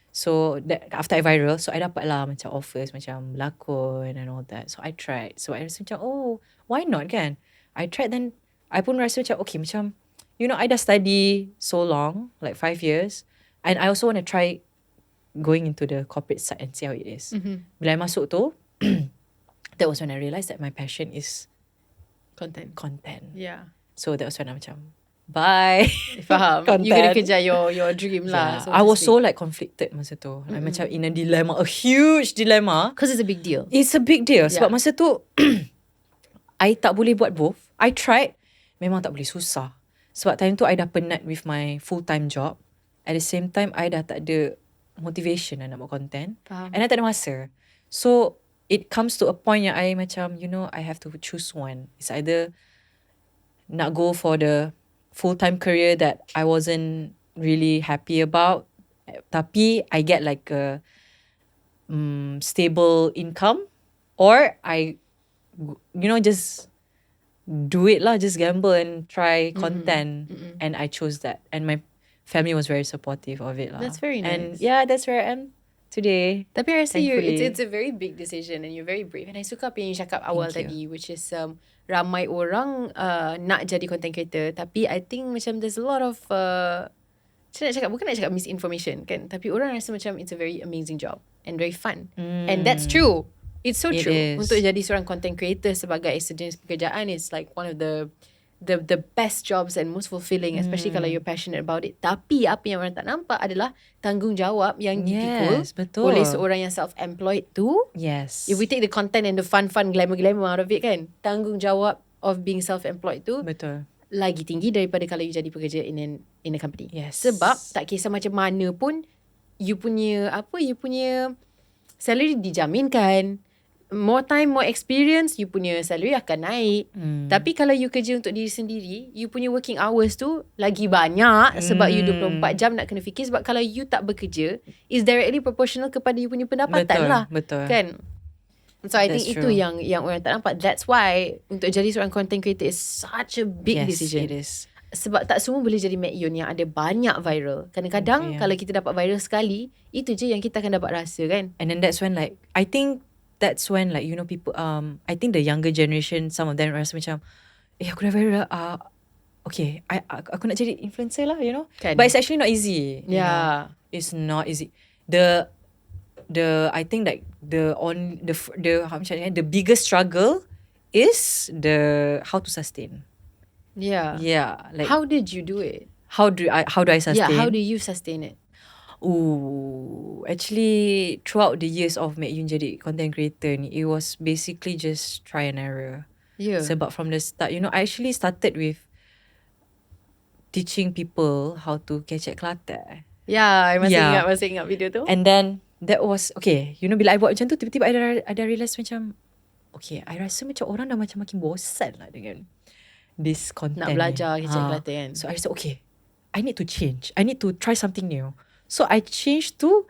So that, after I viral, so I dapat lah macam offers macam lakon and all that. So I tried. So I rasa macam, why not kan? I tried, then I pun rasa macam okay, macam I dah study so long, like 5 years, and I also want to try going into the corporate side and see how it is. Bila I masuk tu, that was when I realised that my passion is content. Yeah. So that was when I macam bye. Faham. You kena kejar your dream lah. I was so like conflicted masa tu. I'm macam in a dilemma, a huge dilemma. Because it's a big deal. It's a big deal. Sebab masa tu I tak boleh buat both. I tried, memang tak boleh, susah. Sebab time tu I dah penat with my full-time job. At the same time I dah tak ada motivation nak buat content. Faham. And I tak ada masa. So it comes to a point yang I macam I have to choose one. It's either nak go for the full-time career that I wasn't really happy about, tapi I get like a stable income, or I just do it lah, just gamble and try content. And I chose that, and my family was very supportive of it lah. That's very nice. And yeah, that's where I am today. Tapi I rasa thankfully. it's a very big decision and you're very brave. And I suka apa yang you cakap awal tadi, which is ramai orang nak jadi content creator, tapi I think macam there's a lot of bukan nak cakap misinformation kan, tapi orang rasa macam it's a very amazing job and very fun. And that's true. It's so true. Is. Untuk jadi seorang content creator sebagai sejenis pekerjaan is like one of the best jobs and most fulfilling, especially kalau you're passionate about it. Tapi apa yang orang tak nampak adalah tanggungjawab yang dipikul oleh seorang yang self-employed tu. Yes. If we take the content and the fun glamour out of it kan, tanggungjawab of being self-employed tu Betul. lagi tinggi daripada kalau you jadi pekerja in a company. Yes. Sebab tak kisah macam mana pun you punya salary dijaminkan. More time, more experience, you punya salary akan naik. Tapi kalau you kerja untuk diri sendiri, you punya working hours tu lagi banyak sebab you 24 jam nak kena fikir. Sebab kalau you tak bekerja, is directly proportional kepada you punya pendapatan lah. Betul. Kan? So I think That's itu true. yang orang tak nampak. That's why untuk jadi seorang content creator is such a big decision. It is. Sebab tak semua boleh jadi Mek Yun yang ada banyak viral. Kadang-kadang kalau kita dapat viral sekali, itu je yang kita akan dapat rasa kan. And then that's when like I think that's when like people I think the younger generation, some of them rasa macam aku dah viral, okay, aku nak jadi influencer lah, Kan? but it's actually not easy. Yeah. It's not easy. The I think like the how macam ni, the biggest struggle is the how to sustain. Yeah. Like How did you do it? how do I sustain? Yeah, how do you sustain it? Actually throughout the years of Mek Yun jadi content creator ni, it was basically just try and error. Yeah. Sebab from the start, I actually started with teaching people how to 𝙁𝙃𝙄𝙎. Yeah, I masih ingat video tu. And then that was okay. Bila I buat macam tu, tiba-tiba I dah realise macam okay, I rasa macam orang dah macam makin bosan lah dengan this content Nak belajar ni. 𝙁𝙃𝙄𝙎 kan. So I said okay, I need to change. I need to try something new. So I changed to,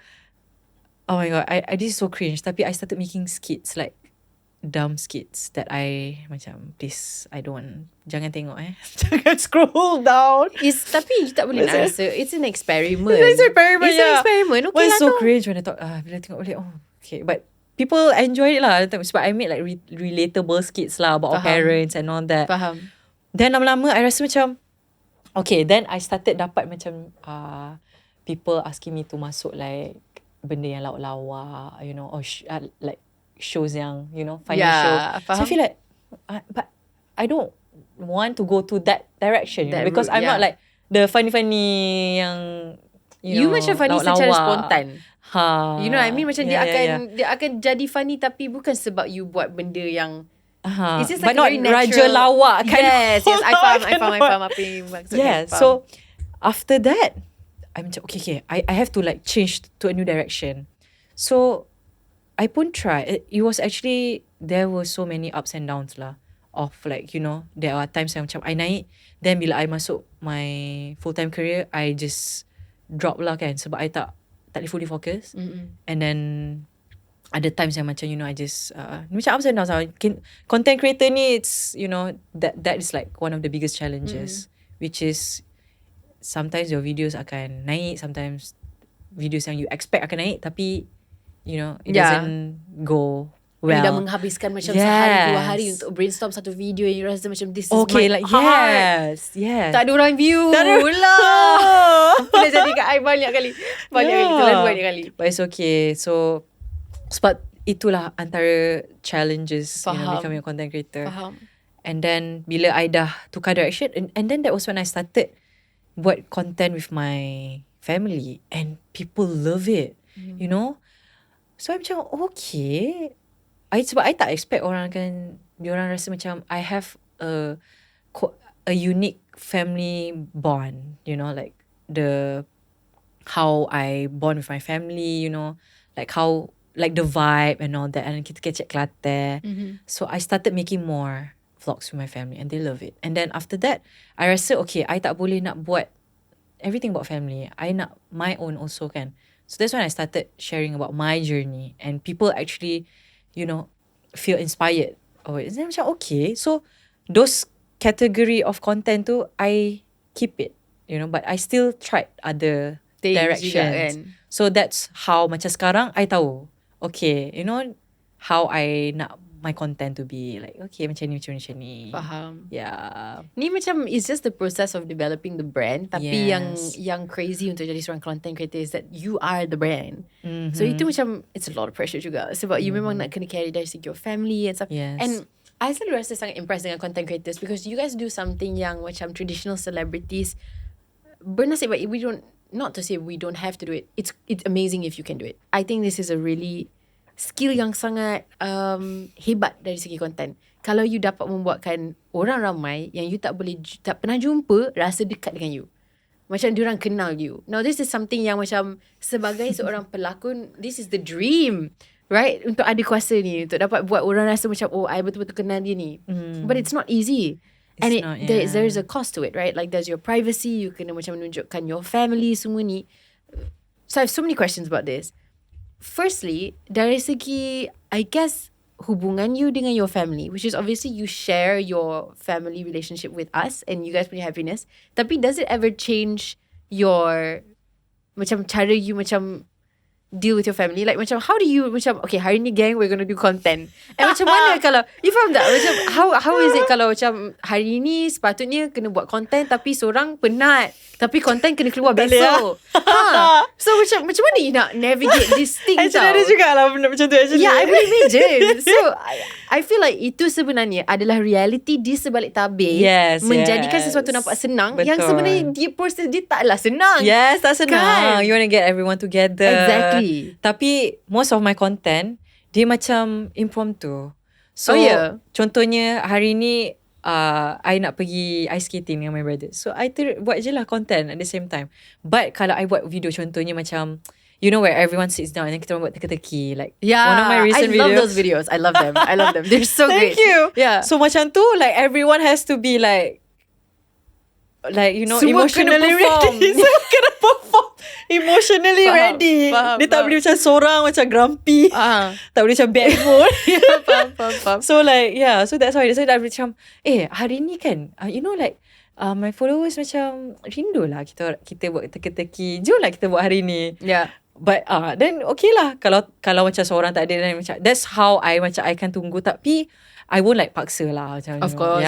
oh my god, I this is so cringe, tapi I started making skits, like dumb skits that I macam, please, I don't want, jangan tengok jangan scroll down. Tapi you tak boleh nak rasa it's an experiment. It's an experiment. It's an experiment. Okay Well, lah it's so tu. cringe when I thought bila tengok balik, okay, but people enjoy it lah. Sebab I made like relatable skits lah about our parents and all that. Faham. Then lama-lama I rasa macam okay, then I started dapat macam people asking me to masuk like benda yang lawak-lawak, or like shows yang funny shows. Faham. So I feel like but I don't want to go to that direction, because I'm not like the funny yang you macam funny lawak-lawak secara spontan. You know what I mean? Macam Yeah, dia akan jadi funny, tapi bukan sebab you buat benda yang it's just but like not very natural. raja lawak kan. Yes, I faham apa yang maksud. Yeah, so after that I'm macam okay, I have to like change to a new direction. So I pun try. It was actually, there were so many ups and downs lah, of like there are times yang macam I naik, then bila I masuk my full-time career, I just drop lah kan, sebab I tak fully focus. And then ada times yang macam I just macam ups and downs lah. Content creator ni, it's that is like one of the biggest challenges, which is sometimes your videos akan naik, sometimes videos yang you expect akan naik, tapi it doesn't go Well, dah menghabiskan macam sehari 2 hari untuk brainstorm satu video yang you rasa macam this is my heart. Yes. Tak ada orang view lah. Boleh jadi kat I banyak kali. Terlalu banyak kali. But it's okay. So sebab itulah antara challenges becoming a content creator. Faham. And then bila I dah tukar direction, and then that was when I started buat content with my family, and people love it. You know. So I macam okay. Sebab I tak expect diorang rasa macam I have a unique family bond, you know, like how I bond with my family, you know, like how, like the vibe and all that, and kita kecek Kelantan. So I started making more vlogs with my family, and they love it. And then after that, I rasa okay, I tak boleh nak buat everything about family. I nak my own also kan. So that's when I started sharing about my journey, and people actually, you know, feel inspired. It's macam okay. So those category of content tu, I keep it, you know, but I still tried other directions. So that's how macam sekarang I tahu, okay, you know, how I nak my content to be like, okay, macam ni. Faham. Yeah. Ni macam it's just the process of developing the brand. Tapi yang crazy untuk jadi seorang content creator is that you are the brand. So itu macam it's a lot of pressure juga. Sebab you memang nak kena carry dari segi your family and stuff. And I selalu rasa sangat impressed dengan content creators because you guys do something yang macam traditional celebrities bernasib baik. We don't, not to say we don't have to do it. It's amazing if you can do it. I think this is a really skill yang sangat hebat dari segi konten. Kalau you dapat membuatkan orang ramai yang you tak pernah jumpa rasa dekat dengan you. Macam diorang kenal you. Now this is something yang macam sebagai seorang pelakon, this is the dream, right? Untuk ada kuasa ni, untuk dapat buat orang rasa macam, oh, I betul-betul kenal dia ni. But it's not easy. And there's a cost to it, right? Like there's your privacy, you kena macam menunjukkan your family semua ni. So I have so many questions about this. Firstly, dari segi, I guess, hubungan you dengan your family, which is obviously you share your family relationship with us and you guys punya happiness. Tapi does it ever change your, macam cara you macam deal with your family? Like macam how do you macam, okay, hari ni gang, we're gonna do content. And macam mana kalau, you faham tak? Macam how is it kalau macam hari ni sepatutnya kena buat content tapi seorang penat, tapi content kena keluar besok. So macam mana you nak navigate this thing? Actually ada juga lah benda macam tu actually. Yeah, I boleh imagine. So I feel like itu sebenarnya adalah reality di sebalik tabir. Menjadikan sesuatu nampak senang. Betul. Yang sebenarnya dia proses dia taklah senang. Yes, tak senang kan? You want to get everyone together. Exactly. Tapi most of my content dia macam impromptu. So contohnya hari ni I nak pergi ice skating dengan my brother. So I buat je lah content at the same time. But kalau I buat video contohnya macam, you know, where everyone sits down and then kita orang buat teka-teki. Like one of my recent videos. I love those videos. I love them. They're so great. Thank you. Yeah. So macam tu, like everyone has to be like you know, semua emotionally ready. Semua kena perform emotionally ready. Dia tak boleh macam seorang macam grumpy. Tak boleh macam bad mood. Faham. So like so that's why dah macam hari ni kan you know, like my followers macam rindu lah kita buat teka-teki. Jom lah kita buat hari ni. But then okay lah kalau macam seorang tak ada, then macam that's how I akan tunggu. Tapi I won't like paksa lah macam, of course.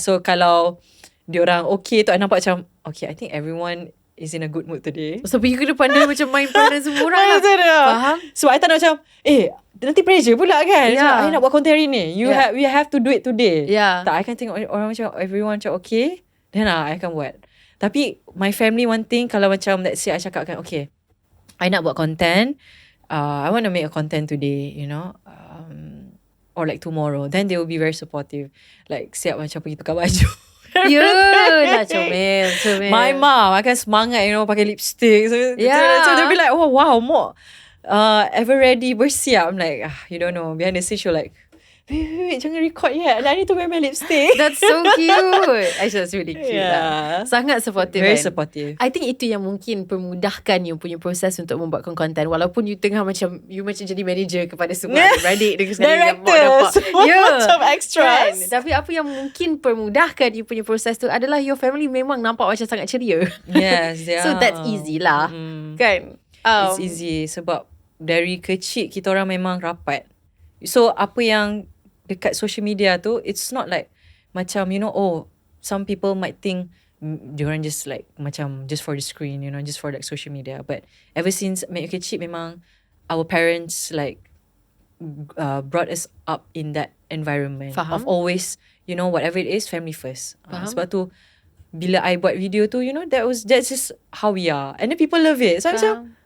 So kalau diorang okay tu, I nampak macam okay, I think everyone is in a good mood today. So pergi ke depan dia macam main peranan semua orang lah. Faham? So I tak nak macam nanti pressure pula kan. I nak buat content hari ni, we have to do it today. Tak, I kan tengok orang macam everyone macam okay, then I akan buat. Tapi my family one thing, kalau macam let's say I cakap kan, okay, I nak buat content, I want to make a content today, you know, or like tomorrow, then they will be very supportive. Like siap macam pergi tukar baju. Lah comel. My mom akan semangat, you know, pakai lipstick. So they'll be like, oh wow, more ever ready, bersiap. I'm like, you don't know, behind the scene she'll like, wait, jangan record yet, I need to wear my lipstick. That's so cute. Actually that's really cute lah. Sangat supportive. Very supportive. I think itu yang mungkin permudahkan you punya proses untuk membuatkan konten. Walaupun you tengah macam, you macam jadi manager kepada semua adik-beradik dengan sekali director, macam extras. Tapi apa yang mungkin permudahkan you punya proses tu adalah your family memang nampak macam sangat ceria. Yes, So that's easy lah. Kan? It's easy sebab dari kecil kita orang memang rapat. So apa yang dekat social media tu, it's not like macam, you know, some people might think diorang just like macam just for the screen, you know, just for like social media. But ever since Mek Yun kecil, memang our parents like brought us up in that environment of always, you know, whatever it is, family first. Sebab tu bila I buat video tu, you know, that's just how we are, and then people love it. So macam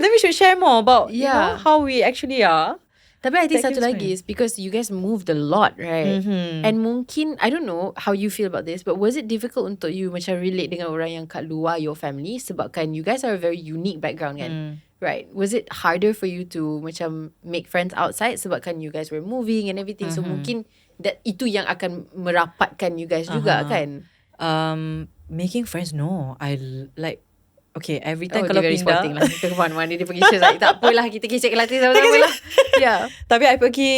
then we should share more about you know how we actually are. Tapi I think satu lagi is because you guys moved a lot, right? And mungkin, I don't know how you feel about this, but was it difficult untuk you macam relate dengan orang yang kat luar your family, sebabkan you guys are a very unique background kan? Right? Was it harder for you to macam make friends outside sebabkan you guys were moving and everything? So mungkin itu yang akan merapatkan you guys juga kan? Making friends, no. I like, okay, every time kalau pindah spotting lah. Kita ke mana dia pergi share like, tak apalah, kita kecek Kelantan sama-sama lah. Yeah. Tapi I pergi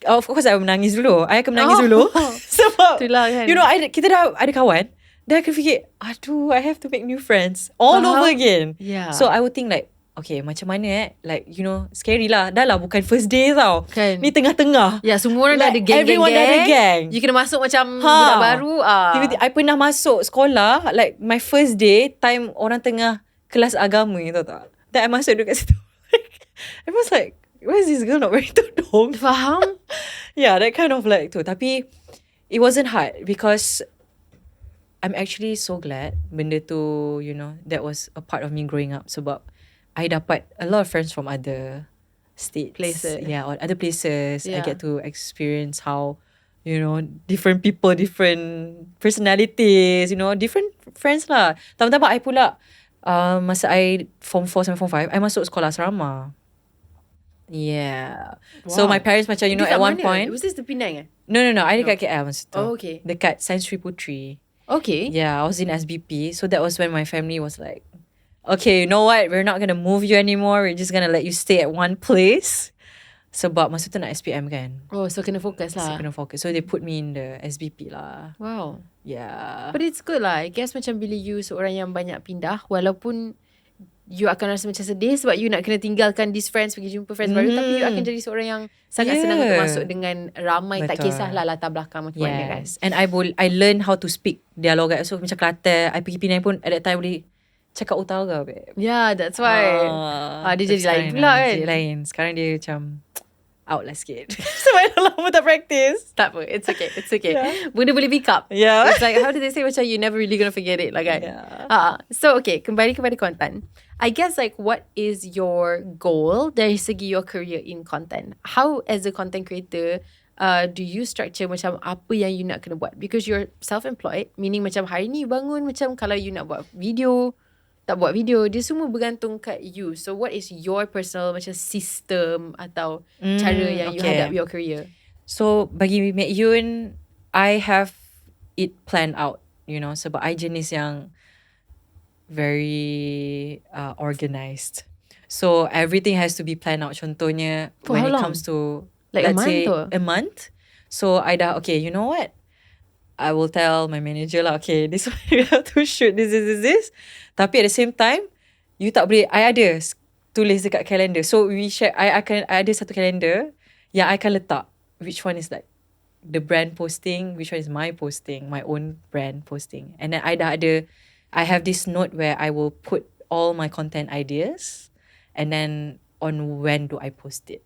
of course I menangis dulu. I akan menangis dulu. Sebab itulah kan, you know, kita dah ada kawan, dah akan fikir, aduh, I have to make new friends all over again. Yeah. So I would think like, okay, macam mana like, you know, scary lah. Dah lah bukan first day tau kan. Ni tengah-tengah. Ya, semua orang like, dah ada geng. Everyone dah ada geng. You kena masuk macam budak baru. Tiba-tiba I pernah masuk sekolah, like my first day, time orang tengah kelas agama, you tahu tak? Then I masuk dekat situ. I was like, why is this girl not wearing tudung? Faham? Yeah, that kind of like tu. Tapi it wasn't hard because I'm actually so glad benda tu, you know, that was a part of me growing up. Sebab I dapat a lot of friends from other states, places. Yeah, or other places. Yeah. I get to experience how, you know, different people, different personalities, you know, different friends lah. Tambah-tambah I pula, masa I form 4 sampai form 5, I masuk sekolah asrama. Yeah. Wow. So my parents macam, you know, at one point. Was this the Penang? No. I dekat KL masa tu. Oh, okay. Dekat Science Sri Putri. Okay. Yeah, I was in SBP. So that was when my family was like, okay, you know what? We're not going to move you anymore. We're just going to let you stay at one place. Sebab masa tu nak SPM kan. Oh, so kena fokus lah. So they put me in the SBP lah. Wow. Yeah. But it's good lah. I guess macam bila you seorang yang banyak pindah, walaupun you akan rasa macam sedih sebab you nak kena tinggalkan these friends, pergi jumpa friends baru, tapi you akan jadi seorang yang sangat senang untuk masuk dengan ramai. Betul. Tak kisahlah latar belakang macam mana kan. And I learn how to speak dialog. So macam Kelantan, I pergi Penang pun at that time boleh cakap utara babe. Yeah, that's why. Dia jadi lain pula kan. Jadi lain. Sekarang dia macam out lah sikit. Sebab dah lama tak practice. Tak apa, it's okay. Yeah. Benda boleh pick up. Yeah. It's like, how did they say, macam you never really gonna forget it lah kan. Yeah. So okay, kembali kepada content. I guess like, what is your goal dari segi your career in content? How as a content creator, do you structure macam apa yang you nak kena buat? Because you're self-employed, meaning macam hari ni bangun macam kalau you nak buat video, tak buat video, dia semua bergantung kat you. So what is your personal macam system atau cara yang you hadap your career? So bagi Mek Yun, I have it planned out, you know, sebab I jenis yang very organized. So everything has to be planned out. Contohnya when it comes to like let's say a month. So I dah, okay, you know what? I will tell my manager lah, okay, this one we have to shoot this. Tapi at the same time, you tak boleh, I ada tulis dekat calendar. So we share, I ada satu calendar yang I akan letak which one is like the brand posting, which one is my posting, my own brand posting. And then I have this note where I will put all my content ideas and then on when do I post it.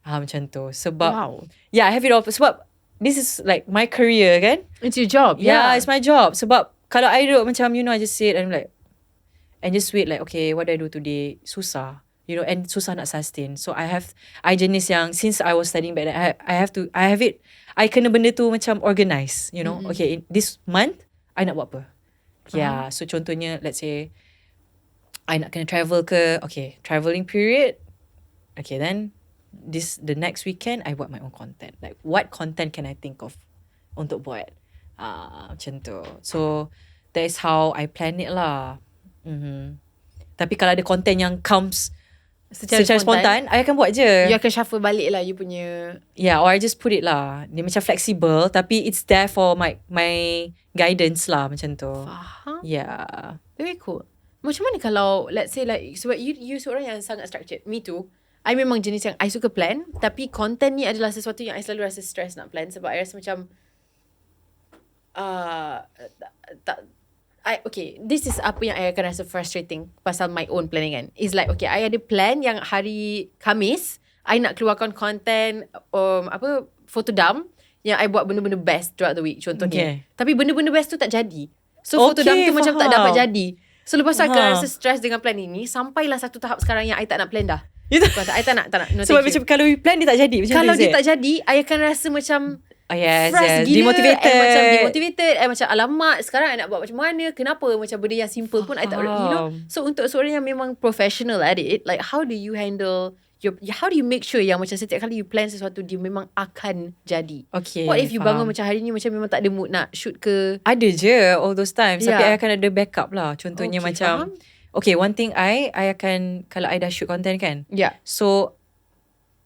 Macam tu. Sebab, yeah, I have it all. Sebab this is like my career kan. It's your job. Yeah, it's my job. Sebab kalau I duduk macam, you know, I just sit and like, and just wait like, okay, what do I do today? Susah. You know, and susah nak sustain. So I jenis yang, since I was studying back then, I have it, I kena benda tu macam organize, you know. Okay, in this month, I nak buat apa? Yeah, so contohnya, let's say, I nak kena travel ke, okay, travelling period, okay, then, the next weekend, I buat my own content. Like, what content can I think of untuk buat? Macam tu. So, that is how I plan it lah. Tapi kalau ada content yang comes secara spontan, I akan buat je. You akan shuffle balik lah you punya. Yeah, or I just put it lah. Dia macam flexible, tapi it's there for my guidance lah, macam tu. Faham. Yeah. Very cool. Macam mana kalau, let's say like, sebab you seorang yang sangat structured. Me too. I memang jenis yang I suka plan, tapi content ni adalah sesuatu yang I selalu rasa stress nak plan sebab I rasa macam okay, this is apa yang I akan rasa frustrating pasal my own planning kan. It's like, okay, I ada plan yang hari Khamis I nak keluarkan content photo dump yang I buat benda-benda best throughout the week contohnya. Tapi benda-benda best tu tak jadi. So photo dump tu macam tak dapat jadi. So lepas tu I akan rasa stress dengan plan ini sampailah satu tahap sekarang yang I tak nak plan dah. I tak nak no, sebab macam kalau you plan dia tak jadi macam kalau dia tak jadi I akan rasa macam yes. gila, Demotivated. macam alamak sekarang I nak buat macam mana, kenapa macam benda yang simple pun I tak, you know. So untuk seorang yang memang professional at it, like how do you handle how do you make sure yang macam setiap kali you plan sesuatu dia memang akan jadi? Okay, what if you bangun macam hari ni macam memang tak ada mood nak shoot ke? Ada je all those times. Tapi I akan ada backup lah. Contohnya macam faham? okay, one thing I akan, kalau I dah shoot content kan, so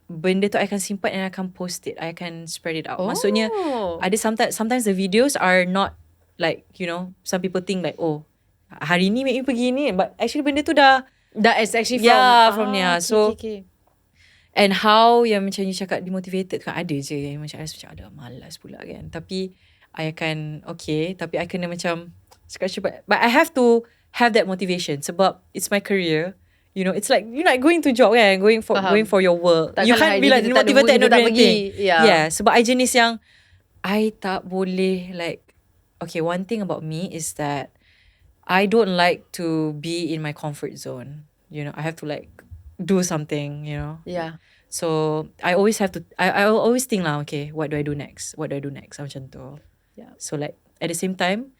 benda tu I akan simpan and I akan post it. I akan spread it out. Maksudnya ada sometimes the videos are not like, you know, some people think like, oh, hari ni Mek Yun pergi ni, but actually benda tu dah is actually from there. So and how yang macam you cakap demotivated kan, ada je yang macam I rasa macam ada malas pula kan. Tapi I akan tapi I kena macam scratch, but I have to have that motivation sebab it's my career. You know, it's like you're not going to job kan, going for your work. Tak, you can't be like motivated and not do anything. Yeah, sebab I jenis yang I tak boleh like, okay, one thing about me is that I don't like to be in my comfort zone. You know, I have to like do something, you know. Yeah. So I always have to I always think lah, okay, what do I do next? Macam tu. Yeah. So like at the same time,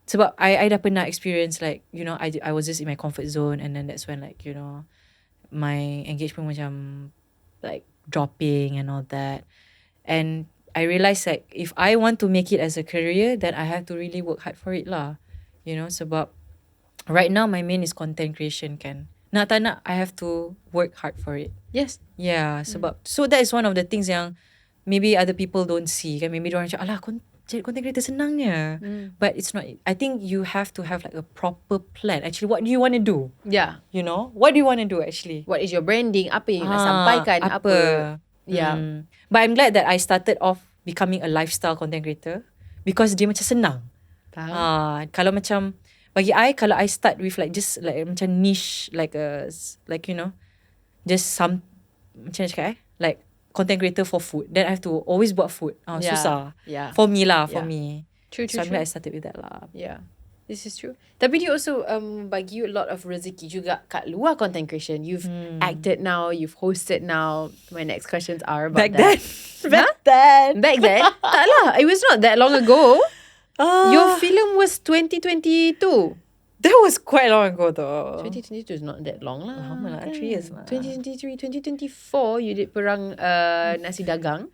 sebab I dah pernah experience like, you know, I was just in my comfort zone, and then that's when like, you know, my engagement macam like dropping and all that. And I realised like if I want to make it as a career, then I have to really work hard for it lah. You know, sebab right now my main is content creation kan. Nak tak nak, I have to work hard for it. Yes. Yeah, sebab so that is one of the things yang maybe other people don't see kan. Maybe diorang macam, alah, content creator senangnya. But it's not. I think you have to have like a proper plan. Actually, what do you want to do? Yeah. You know, what do you want to do actually? What is your branding? Apa yang nak sampaikan? Apa? Yeah. But I'm glad that I started off becoming a lifestyle content creator because dia macam senang. Kalau macam bagi I, kalau I start with like just like macam niche, like you know, just some macam nak cakap like content creator for food, then I have to always buat food. Susah. Yeah. For me lah, for me. True. So I'm glad I started with that lah. Yeah. This is true. Tapi dia also bagi you a lot of rezeki juga kat luar content creation. You've acted now, you've hosted now. My next questions are about Back then. Back then? Tak lah. It was not that long ago. Your film was 2022. That was quite long ago though. 2022 is not that long lah. Lama lah, 3 years lah. 2023, 2024 you did perang nasi dagang.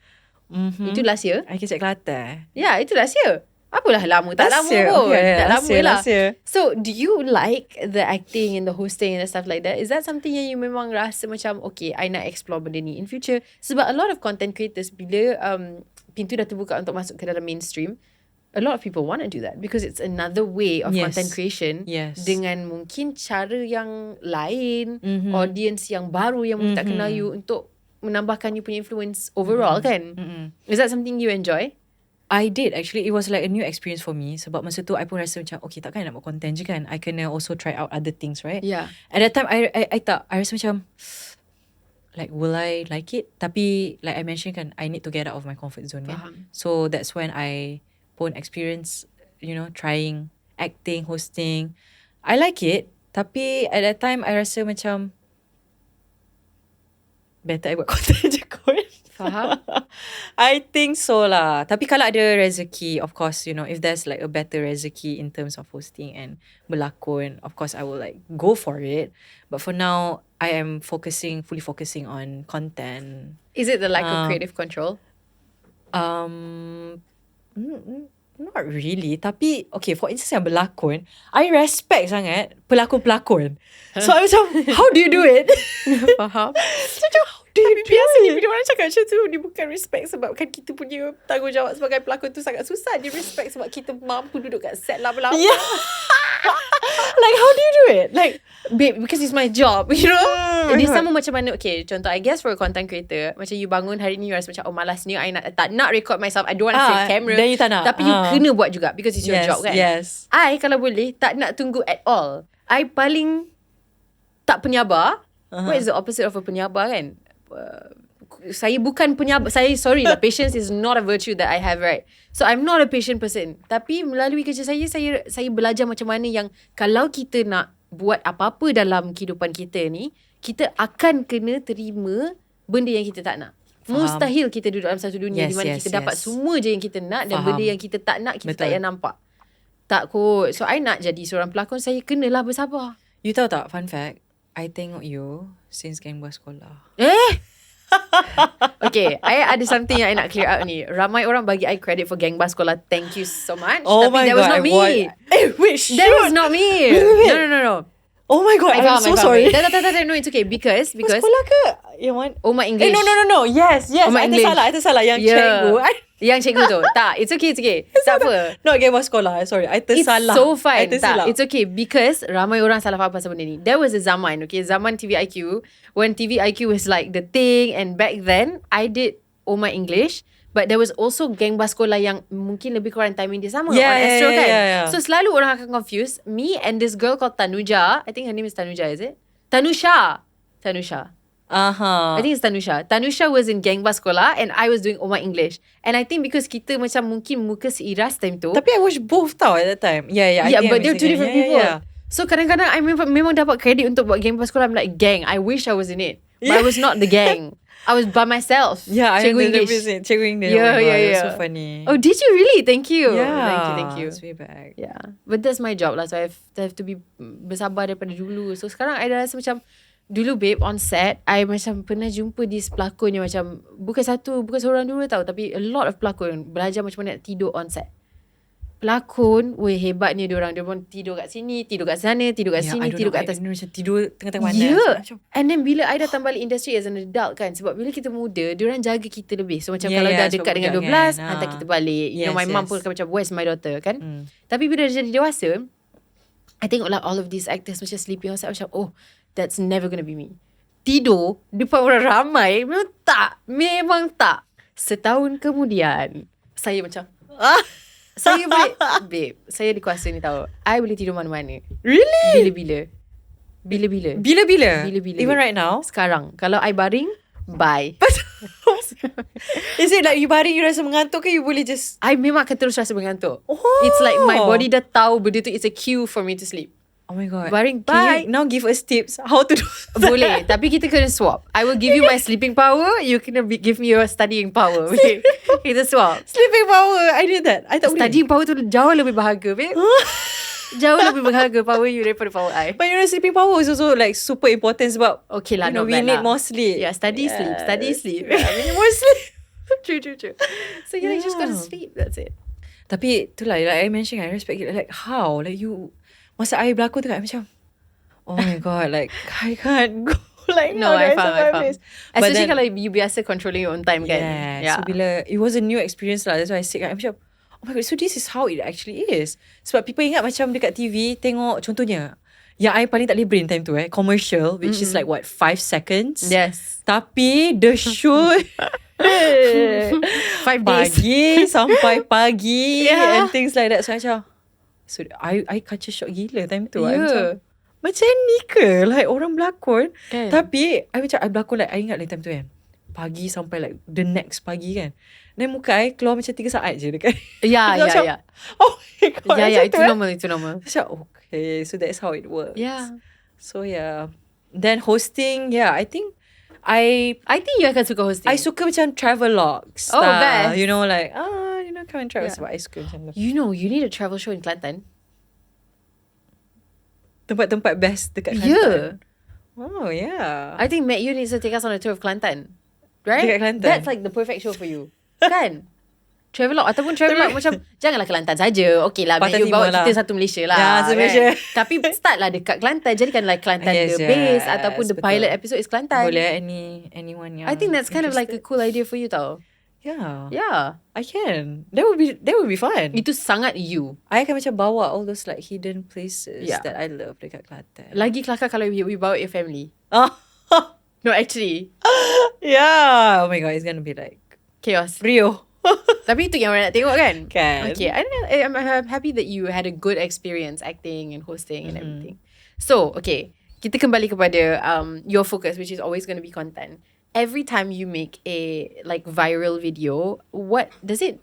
Itu last year. I kecek Kelantan. Yeah, itu last year. Apalah lama, tak lama pun. Tak lama lah. So, do you like the acting and the hosting and stuff like that? Is that something yang you memang rasa macam, okay, I nak explore benda ni in future? Sebab a lot of content creators, bila pintu dah terbuka untuk masuk ke dalam mainstream, a lot of people want to do that because it's another way of content creation dengan mungkin cara yang lain, audience yang baru yang mungkin tak kenal you, untuk menambahkan you punya influence overall kan? Is that something you enjoy? I did actually. It was like a new experience for me. Sebab masa tu I pun rasa macam, okay, takkan nak buat content je kan, I kena also try out other things, right? Yeah. At that time I rasa macam like, will I like it? Tapi like I mentioned kan, I need to get out of my comfort zone kan? So that's when I pun experience, you know, trying acting, hosting. I like it, tapi at that time I rasa macam better I buat content je kot. Faham? I think so lah. Tapi kalau ada rezeki, of course, you know, if there's like a better rezeki in terms of hosting and berlakon, of course I will like go for it. But for now, I am fully focusing on content. Is it the lack of creative control? Not really. Tapi okay, for instance yang berlakon, I respect sangat pelakon-pelakon. So I macam, how do you do it? Faham? Macam, how do you do Biasanya it? bila orang cakap macam tu, dia bukan respect sebab kan kita punya tanggungjawab sebagai pelakon tu sangat susah. Dia respect sebab kita mampu duduk kat set lama-lama. Like how do you do it? Like babe, because it's my job, you know. Dia God. sama macam mana. Okay, contoh I guess for a content creator, macam you bangun hari ni, you rasa macam malas ni, I tak nak record myself, I don't want to save camera. Then you tak nak. Tapi you kena buat juga because it's your job kan. Yes. I kalau boleh tak nak tunggu at all. I paling tak penyabar. What is the opposite of a penyabar kan? Saya bukan penyabar. Sorry lah, patience is not a virtue that I have, right? So I'm not a patient person. Tapi melalui kerja saya belajar macam mana yang kalau kita nak buat apa-apa dalam kehidupan kita ni, kita akan kena terima benda yang kita tak nak. Mustahil kita duduk dalam satu dunia di mana kita dapat semua je yang kita nak, dan benda yang kita tak nak kita tak payah nampak. Tak kot. So I nak jadi seorang pelakon, saya kenalah bersabar. You tahu tak, fun fact, I tengok you since gangbar sekolah. Okay, I ada something yang I nak clear out ni. Ramai orang bagi I credit for gangbar sekolah. Thank you so much. Oh Tapi my that God, was not me. That was not me. No. Oh my God, I'm so sorry. Tak, no, it's okay. Because Sekolah ke? Yang mana? Oh my English. No. Yes. Oh my English. I tersalah. Yang cikgu. Yang cikgu tu. Tak, it's okay. Tak apa. Not gangbar sekolah. Sorry, I tersalah. It's so fine. I tersalah. Tak, it's okay. Because ramai orang salah faham pasal benda ni. There was a zaman, okay, zaman TVIQ, when TVIQ was like the thing, and back then, I did Oh My English. But there was also gangbar sekolah yang mungkin lebih kurang timing dia sama on Astro kan. Yeah. So selalu orang akan confuse me and this girl called Tanuja. I think her name is Tanuja, is it? Tanusha. I think it's Tanusha. Tanusha was in gangbar sekolah and I was doing Oh My English. And I think because kita macam mungkin muka seiras time tu. Tapi I watched both tau at that time. Yeah, but they're two different people. Yeah. So kadang-kadang I memang dapat credit untuk buat gangbar sekolah. I'm like, gang, I wish I was in it. But I was not the gang. I was by myself. Yeah, Cikgu English. Cikgu English. Yeah. So funny. Oh, did you really? Thank you. Yeah. Thank you. It's way back. Yeah. But that's my job lah. So I have to be bersabar daripada dulu. So sekarang I dah rasa macam, dulu babe on set, I macam pernah jumpa this pelakon yang macam, bukan seorang dua tau, tapi a lot of pelakon belajar macam mana nak tidur on set. Pelakon, hebatnya diorang. Dia pun tidur kat sini, tidur kat sana, tidur kat sini, tidur kat atas. Macam tidur tengah-tengah mana. Yeah. And then bila I datang balik industri as an adult kan, sebab bila kita muda, diorang jaga kita lebih. So macam kalau dah dekat dengan 12, hantar kita balik. You know, my mum pun macam, where's my daughter kan. Tapi bila dah jadi dewasa, I tengok lah all of these actors macam sleeping on set, macam, oh, that's never gonna be me. Tidur depan orang ramai, memang tak. Setahun kemudian, saya macam, saya boleh, babe, saya dikuasa ni tahu. I boleh tidur mana-mana. Really? Bila-bila. Even right now? Sekarang. Kalau I baring, bye. Is it like you baring, you rasa mengantuk ke you boleh just... I memang akan terus rasa mengantuk. Oh. It's like my body dah tahu benda tu, it's a cue for me to sleep. Oh my God. Baring, Can bye. you now give us tips how to do that? Boleh. Tapi kita kena swap. I will give you my sleeping power. You kena give me your studying power. Okay? Kita swap. Sleeping power. I did that. I tak boleh. Studying power tu jauh lebih berharga, babe. Jauh lebih berharga power you daripada power I. But you know, sleeping power is also like super important sebab okay lah, you know, not we bad need lah. more sleep. Yeah, study sleep. Yeah, we need more sleep. True. So you just gotta sleep. That's it. Tapi itulah, like I mentioned, I respect it. Like how? Like you, masa I berlakon tu kan macam, oh my God, like I can't go. Like no, I faham. Especially then, kalau you biasa controlling your own time kan. Yeah. So bila it was a new experience lah. That's why I said, I'm macam, oh my God, so this is how it actually is. Sebab people ingat macam dekat TV tengok, contohnya yang I paling tak boleh brain time tu commercial, which is like what, 5 seconds. Yes. Tapi the shoot 5 days sampai pagi Yeah. and things like that. So macam, so I culture shock gila time tu. Yeah. Macam ni ke like orang berlakon Kan. Tapi I berlakon like I ingat like time tu kan, pagi sampai like the next pagi kan. Dan muka I keluar macam 3 saat je dekat. Ya. Oh my God. Ya, macam itu normal. Macam okay, so that's how it works. Yeah. So yeah. Then hosting, yeah, I think I think you akan suka hosting. I suka macam travelogues. Oh, best. You know, like, come and travel. Yeah. Sebab I suka macam tu. You know, you need a travel show in Kelantan. Tempat-tempat best dekat Yeah. Kelantan. Oh, yeah. I think Mek Yun needs to take us on a tour of Kelantan. Right? Dekat Kelantan. That's like the perfect show for you. Kan? Travelog ataupun travelog macam janganlah Kelantan saja. Okay lah, Mek Yun bawa kita satu Malaysia lah. Ya, satu Malaysia. Tapi start lah dekat Kelantan. Jadikanlah Kelantan the base ataupun the pilot episode is Kelantan. Boleh anyone yang I think that's kind of like a cool idea for you tau. Yeah. I can. That would be fun. Itu sangat you. I akan macam bawa all those like hidden places Yeah. that I love dekat Kelantan. Lagi kelakar kalau we bawa your family. No, actually. Yeah. Oh my god, it's gonna be like Chaos. Rio. Tapi itu yang orang nak tengok kan? Kan. Okay, I'm happy that you had a good experience acting and hosting and everything. So, okay, kita kembali kepada your focus, which is always going to be content. Every time you make a like viral video, what does it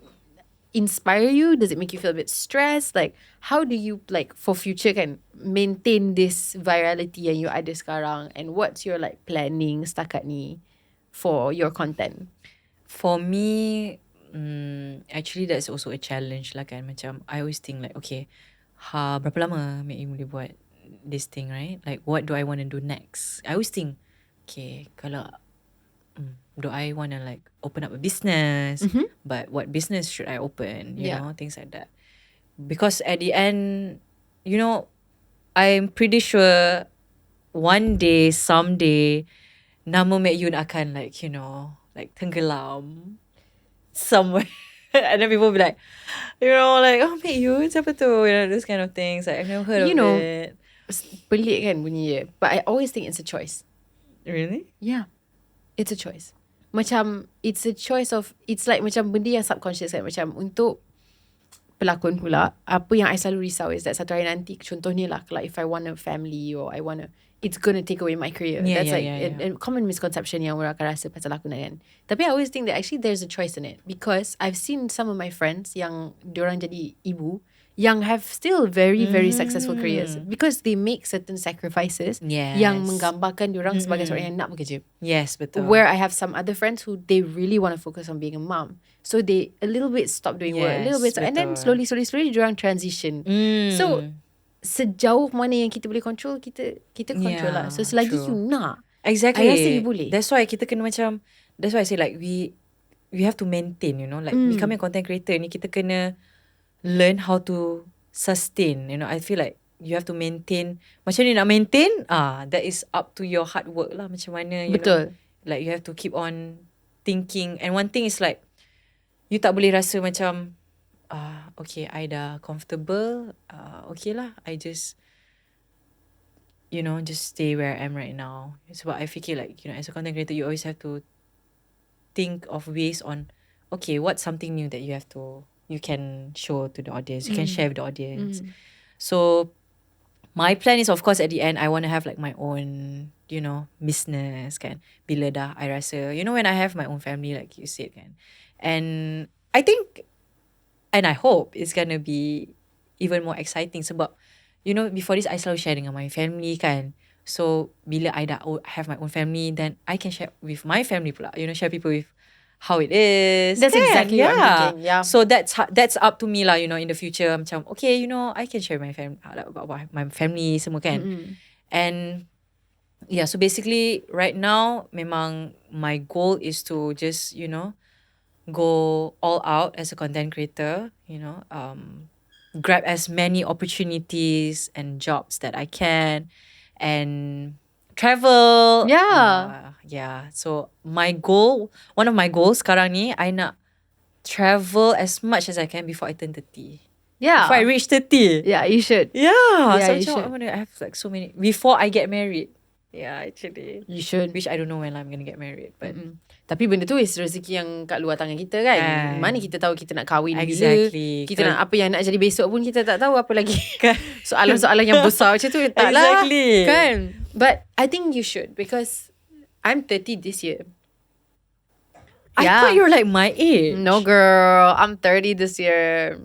inspire you? Does it make you feel a bit stressed? Like, how do you like for future kan maintain this virality yang you ada sekarang? And what's your like planning setakat ni for your content? For me, actually that's also a challenge lah kan. Macam I always think like, okay, berapa lama Mek Yun boleh buat this thing, right? Like, what do I want to do next? I always think, okay, kalau do I want to like open up a business? But what business should I open? You know, things like that. Because at the end, you know, I'm pretty sure one day, someday, nama Mek Yun akan like, you know, like tenggelam somewhere. And then people will be like, you know, like, oh, Mek Yun, siapa tu? You know, those kind of things. Like, I've never heard of it. Pelik kan bunyi dia. But I always think it's a choice. Really? Yeah. It's a choice. Macam, it's a choice of, it's like macam benda yang subconscious kan. Macam untuk pelakon pula, apa yang I selalu risau is that satu hari nanti, contohnya lah, like if I want a family or I want a, it's going to take away my career. That's like a common misconception yang orang akan rasa pasal aku kan. Tapi I always think that actually there's a choice in it. Because I've seen some of my friends yang diorang jadi ibu, yang have still very, very successful careers. Because they make certain sacrifices yang menggambarkan diorang sebagai seorang yang nak bekerja. Yes, betul. Where I have some other friends who they really want to focus on being a mom. So they a little bit stop doing work, a little bit, and then slowly diorang transition. So sejauh mana yang kita boleh control, kita control lah. So selagi you nak, exactly, I rasa you boleh. That's why kita kena macam, that's why I say like we have to maintain, you know, like becoming a content creator ni kita kena learn how to sustain, you know. I feel like you have to maintain. Macam ni nak maintain, that is up to your hard work lah. Macam mana, you know, like you have to keep on thinking. And one thing is like, you tak boleh rasa macam, okay, I dah comfortable, okay lah, I just, you know, just stay where I am right now. Sebab I fikir like, you know, as a content creator, you always have to think of ways on, okay, what's something new that you can show to the audience, you can share with the audience. So my plan is, of course, at the end, I want to have like my own, you know, business kan. Bila dah I rasa, you know, when I have my own family, like you said kan. And I think, and I hope it's gonna be even more exciting sebab, you know, before this I selalu share dengan my family kan. So bila I dah have my own family, then I can share with my family pula, you know, share people with how it is. That's exactly what I'm thinking. Yeah. So that's up to me lah, you know, in the future. Macam, okay, you know, I can share my family about my family semua kan. And yeah, so basically right now memang my goal is to just, you know, go all out as a content creator, you know, grab as many opportunities and jobs that I can, and travel. So my goal, one of my goals sekarang ni, I nak travel as much as I can before I turn 30. Before I reach 30. Yeah, you should. So you should. I have like so many before I get married. Yeah, actually. You should. Which I don't know when I'm going to get married, but tapi benda tu is rezeki yang kat luar tangan kita kan. Mana kita tahu kita nak kahwin bila. Kita nak apa yang nak jadi besok pun kita tak tahu, apa lagi. Soalan-soalan yang besar macam tu tak lah. Kan? But I think you should, because I'm 30 this year. I thought you were like my age. No girl, I'm 30 this year.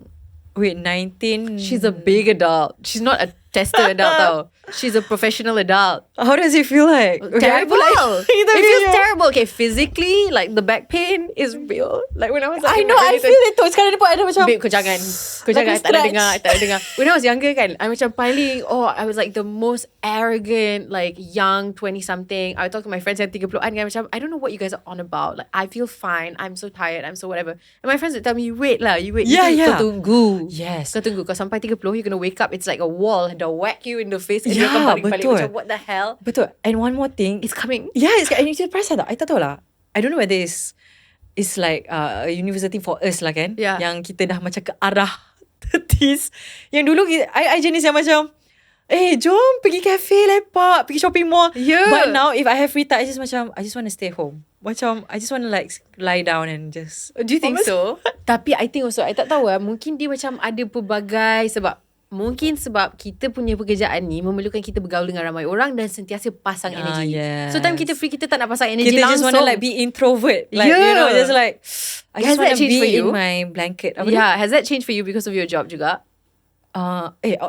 Wait, 19? She's a big adult. She's not a tester adult tau. She's a professional adult. How does it feel like? Terrible. It feels terrible. Okay, physically, like the back pain is real. Like when I was like, I know, I feel it too. Sekarang ni pun ada macam, babe, kau jangan. I tak ada dengar. When I was younger kan, I macam paling, I was like the most arrogant, like young 20-something. I would talk to my friends yang 30-an kan, macam, I don't know what you guys are on about. Like, I feel fine. I'm so tired. I'm so whatever. And my friends would tell me, you wait. Kau tunggu. Yes. Kau tunggu. Kau sampai 30, you're gonna wake up. It's like a wall. They'll whack you in the face. And you're balik macam, what the hell? Betul. And one more thing. It's coming. Yeah, it's coming. And you perasan tak? I tak tahu lah. I don't know whether it's it's like a university for us lah kan. Yeah. Yang kita dah macam ke arah 30s. Yang dulu I jenis yang macam, jom pergi cafe lepak, pergi shopping mall. Yeah. But now if I have free time, I just want to stay home. Macam I just want to like lie down and just. Do you think so? Tapi I think also, I tak tahu mungkin dia macam ada pelbagai sebab. Mungkin sebab kita punya pekerjaan ni memerlukan kita bergaul dengan ramai orang dan sentiasa pasang energy. Yes. So time kita free, kita tak nak pasang energy kita langsung. just want to like be introvert. Like, you know, just like, I just want to be in my blanket. Has that changed for you because of your job juga?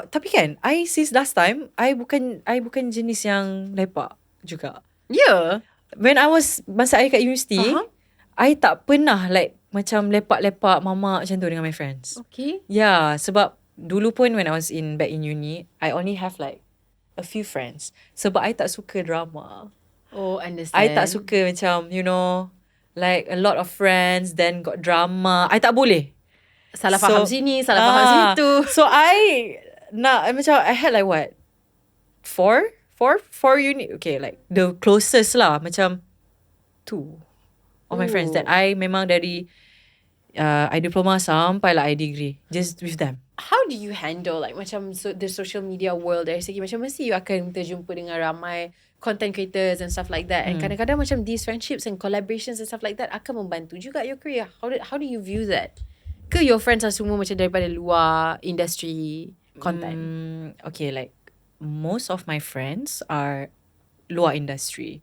Tapi kan, since last time, I bukan jenis yang lepak juga. Yeah. When I was, masa I kat universiti, I tak pernah like, macam lepak-lepak mamak macam tu dengan my friends. Okay. Yeah, sebab dulu pun when I was back in uni, I only have like a few friends. Sebab I tak suka drama. Oh, understand. I tak suka macam, you know, like a lot of friends then got drama. I tak boleh. Salah faham sini, salah faham situ. So I had like what? Four unit. Okay, like the closest lah. Macam 2 of my friends that I memang dari I diploma sampai lah I degree. Just with them. How do you handle like macam the social media world dari segi macam mesti you akan terjumpa dengan ramai content creators and stuff like that and kadang-kadang macam these friendships and collaborations and stuff like that akan membantu juga your career. How do you view that? Ke your friends are semua macam daripada luar industry content? Okay, like most of my friends are luar industry.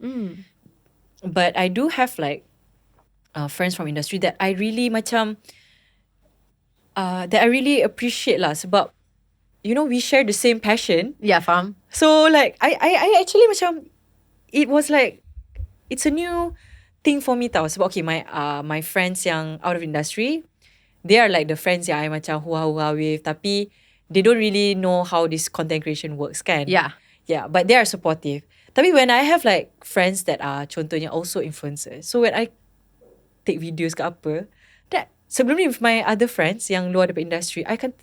But I do have like friends from industry that I really macam that I really appreciate lah sebab you know we share the same passion. Yeah, faham. So like I actually macam it was like it's a new thing for me tau sebab okay my friends yang out of industry, they are like the friends yang I macam hua-hua with tapi they don't really know how this content creation works kan. Yeah, but they are supportive. Tapi when I have like friends that are contohnya also influencers, so when I take videos ke apa, that sebelum ni with my other friends yang luar daripada industry, I kan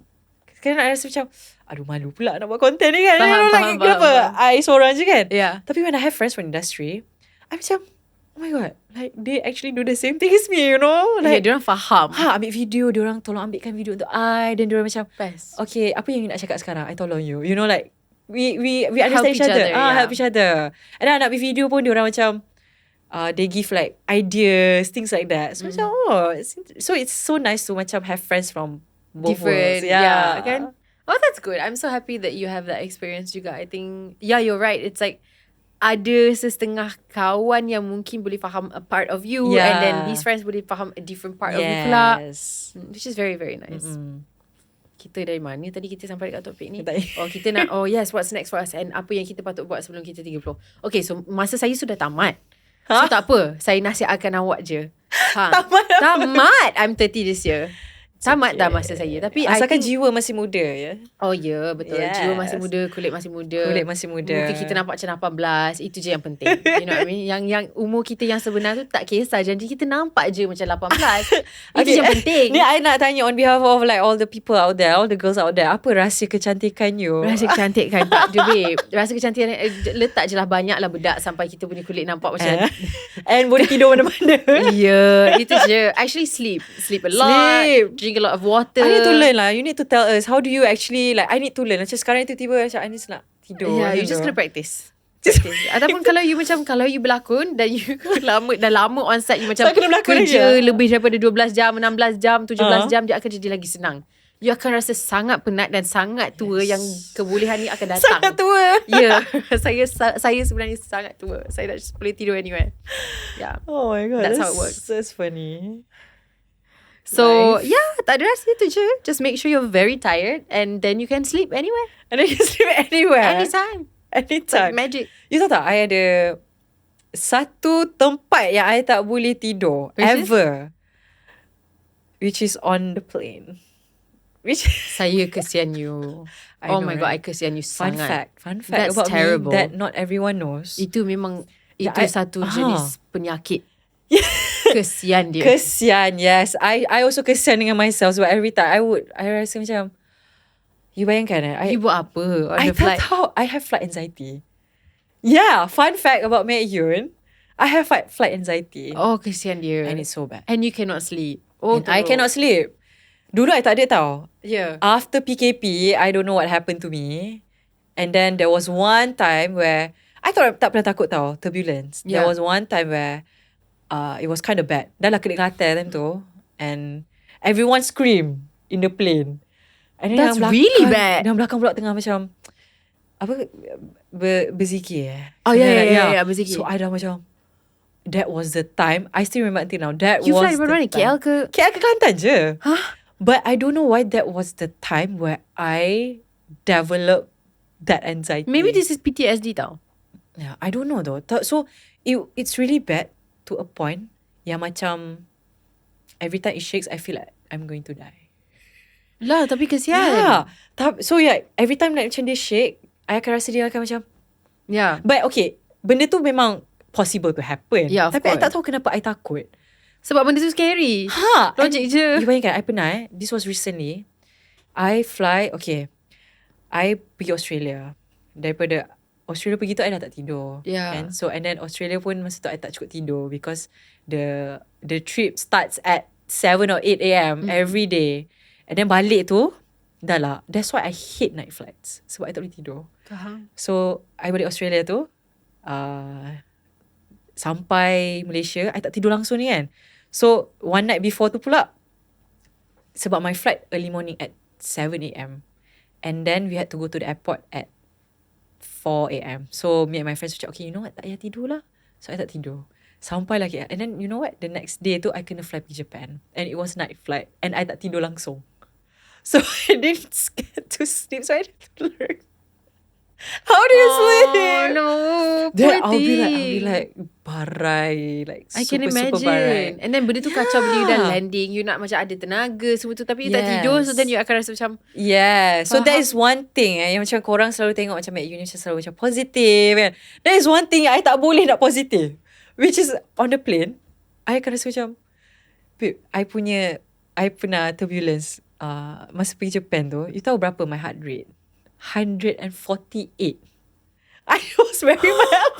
I rasa macam aduh malu pula nak buat content ni kan. Faham. Kenapa I seorang je kan. Yeah. Tapi when I have friends from industry, I macam oh my god, like they actually do the same thing as me, you know. Like diorang faham. ambil video, diorang tolong ambilkan video untuk I, dan diorang macam best. Okay, apa yang you nak cakap sekarang, I tolong you. You know, like we understand each other. Help each other. And then nak ambil video pun diorang macam they give like ideas, things like that. So macam so it's so nice to macam have friends from both different worlds. Yeah, kan? Oh, that's good. I'm so happy that you have that experience juga. I think you're right. It's like ada setengah kawan yang mungkin boleh faham a part of you, and then these friends boleh faham a different part of you pula. Which is very, very nice. Kita dari mana tadi kita sampai dekat topik ni? Kita nak yes, what's next for us and apa yang kita patut buat sebelum kita 30. Okay, so masa saya sudah tamat. So tak apa, saya nasihatkan awak je. Tamat. I'm 30 this year. Tamat dah masa saya. Tapi asalkan jiwa masih muda ya. Oh ya, betul. Yes. Jiwa masih muda, kulit masih muda. Muka kita nampak macam 18. Itu je yang penting. You know what I mean? Yang umur kita yang sebenar tu tak kisah. Janji kita nampak je macam 18. Itu je yang penting. Ni I nak tanya on behalf of like all the people out there, all the girls out there, apa rahsia kecantikan you? Rahsia kecantikan tak je babe. Rahsia kecantikan letak je lah banyak lah bedak sampai kita punya kulit nampak macam and boleh tidur mana-mana. Ya, itu je. Actually sleep a lot. Drink a lot of water. I need to learn lah. You need to tell us how do you actually like. I need to learn. Macam sekarang tiba-tiba macam I nak tidur. Yeah, you just kena practice. Ataupun kalau you berlakon dan you dah lama on set, you macam kerja lebih daripada 12 jam, 16 jam, 17 jam, dia akan jadi lagi senang. You akan rasa sangat penat dan sangat tua yang kebolehan ni akan datang. Sangat tua. Ya, saya sebenarnya sangat tua. Saya dah boleh tidur anywhere. Yeah. Oh my god, that's how it works. That's funny. So tak ada rahsia tu je. Just make sure you're very tired and then you can sleep anywhere. Anytime. Like magic. You tahu tak, I ada satu tempat yang I tak boleh tidur ever, which is on the plane. Saya kesian you. Oh my god, I kesian you sangat. Fun fact That's about terrible. me that not everyone knows. Itu memang satu jenis penyakit. Kesian dia. Kesian, yes. I also kesian dengan myself. Sebab every time I rasa macam, you bayangkan you buat apa on the flight? I have flight anxiety. Yeah, fun fact about Mek Yun, I have flight anxiety. Oh, kesian dia. And it's so bad. And you cannot sleep. Oh, And I cannot sleep. Dulu I tak ada tau. Yeah. After PKP, I don't know what happened to me. And then there was one time where I thought tak pernah takut tau, turbulence. Yeah. There was one time where it was kind of bad. Dah lah kelip-kelate time tu. And everyone scream in the plane. And then That's really bad. Yang belakang pula tengah macam apa berzikir. Oh yeah, berzikir. So I dah macam, that was the time. I still remember until now. That You was fly mana? KL ke? KL ke Kelantan je. Huh? But I don't know why that was the time where I developed that anxiety. Maybe this is PTSD tau. Yeah, I don't know though. So it's really bad to a point yang macam every time it shakes, I feel like I'm going to die. Lah, tapi kesian. Yeah. So yeah, every time like macam dia shake, I akan rasa dia akan macam. Yeah. But okay, benda tu memang possible to happen. Yeah, of tapi course. I tak tahu kenapa I takut. Sebab benda tu scary. Logik je. You bayangkan, I pernah this was recently. I fly, okay. I pergi Australia. Daripada Australia pergi tu, I dah tak tidur. Yeah. And then Australia pun masa tu I tak cukup tidur because the trip starts at 7 or 8 a.m. every day. And then balik tu, dah lah. That's why I hate night flights. Sebab I tak boleh tidur. Faham. So, I balik Australia tu, sampai Malaysia, I tak tidur langsung ni kan. So, one night before tu pula, sebab my flight early morning at 7 a.m. And then we had to go to the airport at 4 a.m. So, me and my friends macam, okay, you know what, tak payah tidur lah. So, I tak tidur. Sampai lagi. And then, you know what, the next day tu, I kena fly pergi Japan. And it was night flight. And I tak tidur langsung. So, I didn't get to sleep. So, I had to learn. How do you sleep? Oh no. Then I'll be like barai, like I can super barai. imagine. And then benda tu kacau bila you dah landing. You nak macam ada tenaga semua tu. Tapi you tak tidur. So then you akan rasa macam, yeah. So that is one thing yang macam korang selalu tengok macam Mek Yun macam selalu macam positif kan. That is one thing yang I tak boleh nak positif. Which is on the plane, I akan rasa macam, babe, I pernah turbulence masa pergi Japan tu. You tahu berapa my heart rate? 148. I was very mad.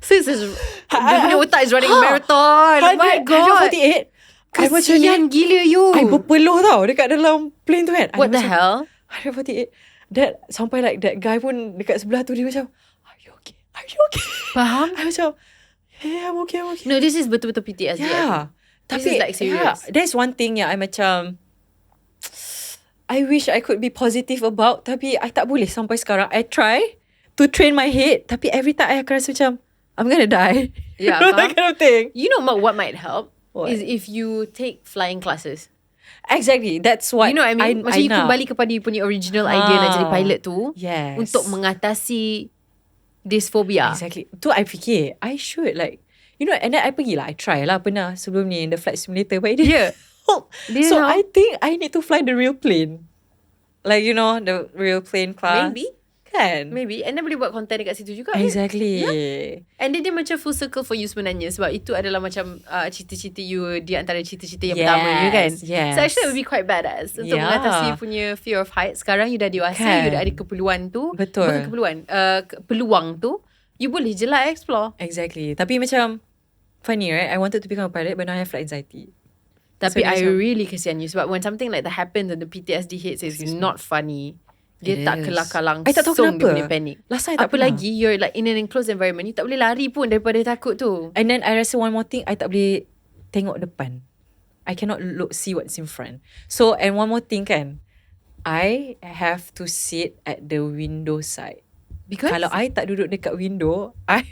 sis is, dia punya otak is running a marathon. Oh my God. 148. Kesian gila you. I berpeluh tau dekat dalam plane tu kan. What the hell? 148. That sampai like that guy pun dekat sebelah tu dia macam, Are you okay? Faham? I macam, yeah, I'm okay. No, this is betul-betul PTSD. Yeah. This is like serious. Yeah, there's one thing yang I macam, I wish I could be positive about, tapi I tak boleh sampai sekarang. I try to train my head, tapi every time I akan rasa macam, I'm gonna die. Yeah, that kind of thing. You know what might help? What? Is if you take flying classes. Exactly. That's what you know what I mean? Macam you kembali kepada you punya original idea nak jadi pilot tu. Yes. Untuk mengatasi this phobia. Exactly. Tu I fikir, I should like, you know, and then I pergi lah, I try lah pernah sebelum ni in the flight simulator. But it didn't help. So I think I need to fly the real plane. Like, you know, the real plane class. Maybe. Kan? Maybe. And then boleh buat content dekat situ juga. Exactly. Yeah. And then dia macam full circle for you sebenarnya. Sebab itu adalah macam cita-cita you di antara cita-cita yang pertama you kan. Yes. So actually it would be quite badass. Untuk mengatasi you punya fear of heights. Sekarang you dah dewasa. Kan. You dah ada keperluan tu. Betul. Bukan keperluan. Peluang tu. You boleh je lah explore. Exactly. Tapi macam, funny right? I wanted to become a pilot but now I have flight anxiety. Tapi I really kesian you. Sebab when something like that happens and the PTSD hits, it's not funny. Dia tak kelakar langsung. I tak tahu kenapa. Dia punya panic. Last time I tak Apa pernah. lagi, you're like in an enclosed environment. You tak boleh lari pun daripada takut tu. And then I rasa one more thing, I tak boleh tengok depan. I cannot see what's in front. So, and one more thing kan, I have to sit at the window side. Because? Kalau I tak duduk dekat window, I'm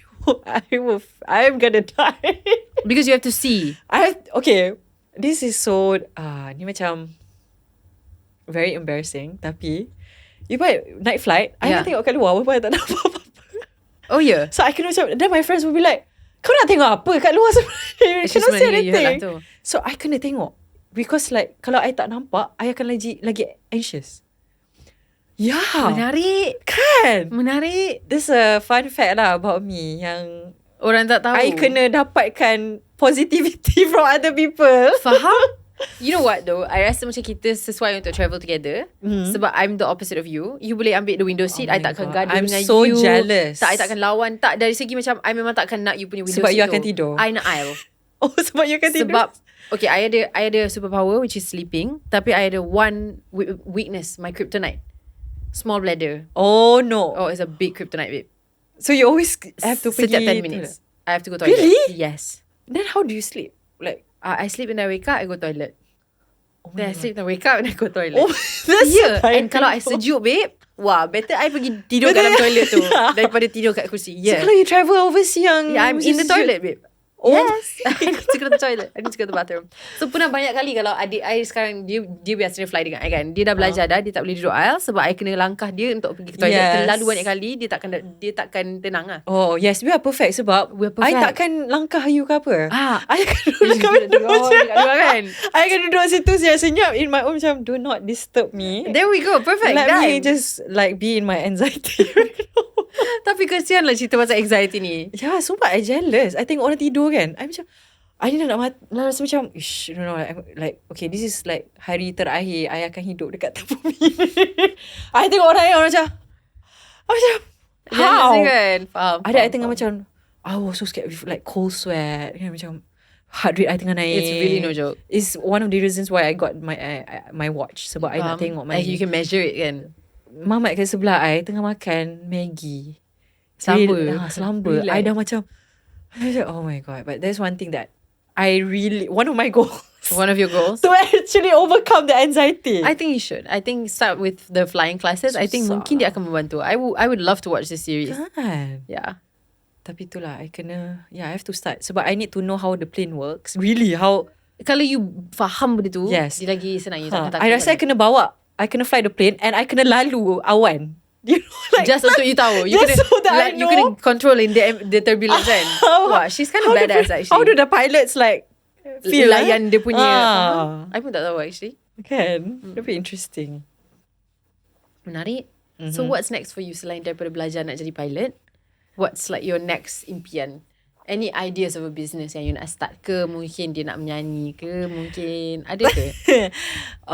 gonna die. Because you have to see. Okay, this is so, ni macam very embarrassing. Tapi, you buy night flight, I nak tengok kat luar, walaupun I tak nampak apa-apa. Oh yeah. So I kena macam, then my friends will be like, kau nak tengok apa kat luar sebenarnya? You cannot see anything. So I kena tengok. Because like, kalau I tak nampak, I akan lagi anxious. Yeah. Menarik. Kan? Menarik. This a fun fact lah about me yang orang tak tahu. I kena dapatkan positivity from other people. Faham? You know what though, I rasa macam kita sesuai untuk travel together. Sebab I'm the opposite of you. You boleh ambil the window seat, I takkan gaduh dengan so you. jealous. I takkan lawan. Tak, dari segi macam I memang takkan nak you punya window Sebab seat you akan tu. tidur. I nak aisle. Oh, sebab you akan tidur. Sebab okay, I ada superpower which is sleeping. Tapi I ada one weakness, my kryptonite. Small bladder. Oh no. Oh, it's a big kryptonite, babe. So you always have to pergi setiap 10 minutes I have to go toilet. Really? Yes. Then how do you sleep? Like I sleep and I wake up, I go toilet. oh Then I sleep and I wake up and I go toilet. Oh, that's And kalau I sejuk, babe, wah, better I pergi tidur kat dalam toilet tu daripada tidur kat kursi. So kalau you travel overseas yang I'm in the toilet, babe. Oh. Yes. I need to go to the toilet. I need to go to the bathroom. So pernah banyak kali kalau adik I sekarang dia biasanya fly dengan I kan. Dia dah belajar dah, dia tak boleh duduk aisle sebab I kena langkah dia untuk pergi ke toilet. Yes. Terlalu banyak kali dia takkan tenang lah. Oh yes, we are perfect sebab We are perfect. I takkan langkah you ke apa. I akan duduk You dekat window duduk je. dekat luar kan. I akan duduk situ senyap in my own macam do not disturb me. There we go. Perfect. Let done. me just like be in my anxiety. Tapi kesian lah cerita pasal anxiety ni. Ya, sumpah I jealous. I tengok orang tidur kan. I macam I ni nak rasa macam ish, no, I'm like okay, this is like hari terakhir I akan hidup dekat bumi. I tengok orang yang macam how? Kan? Faham. I tengah macam I was so scared with like cold sweat kan, macam heart rate I tengah naik. It's really no joke. It's one of the reasons why I got my watch sebab I nak tengok my you can measure it kan. mamat kat sebelah I tengah makan Maggi. Selamba. I dah macam oh my god. But there's one thing that one of my goals. One of your goals? To actually overcome the anxiety. I think you should. I think start with the flying classes. I think mungkin dia akan membantu. I would love to watch this series. Kan? Yeah. Tapi itulah I I have to start sebab I need to know how the plane works. Really how. Kalau you faham benda tu, Yes. dia lagi senang. You takkan takut. I rasa I kena bawa. I kena fly the plane and I kena lalu awan. You know, like, just untuk you tahu. You just kena, so that I you kena know. control in the turbulence kan. Wah, she's kind of badass actually. How do the pilots like feel layan dia punya. I pun tak tahu actually. Kan? That'd be interesting. Menarik. So what's next for you selain daripada belajar nak jadi pilot? What's like your next impian? Any ideas of a business yang you nak start ke? Mungkin dia nak menyanyi ke? Mungkin ada ke?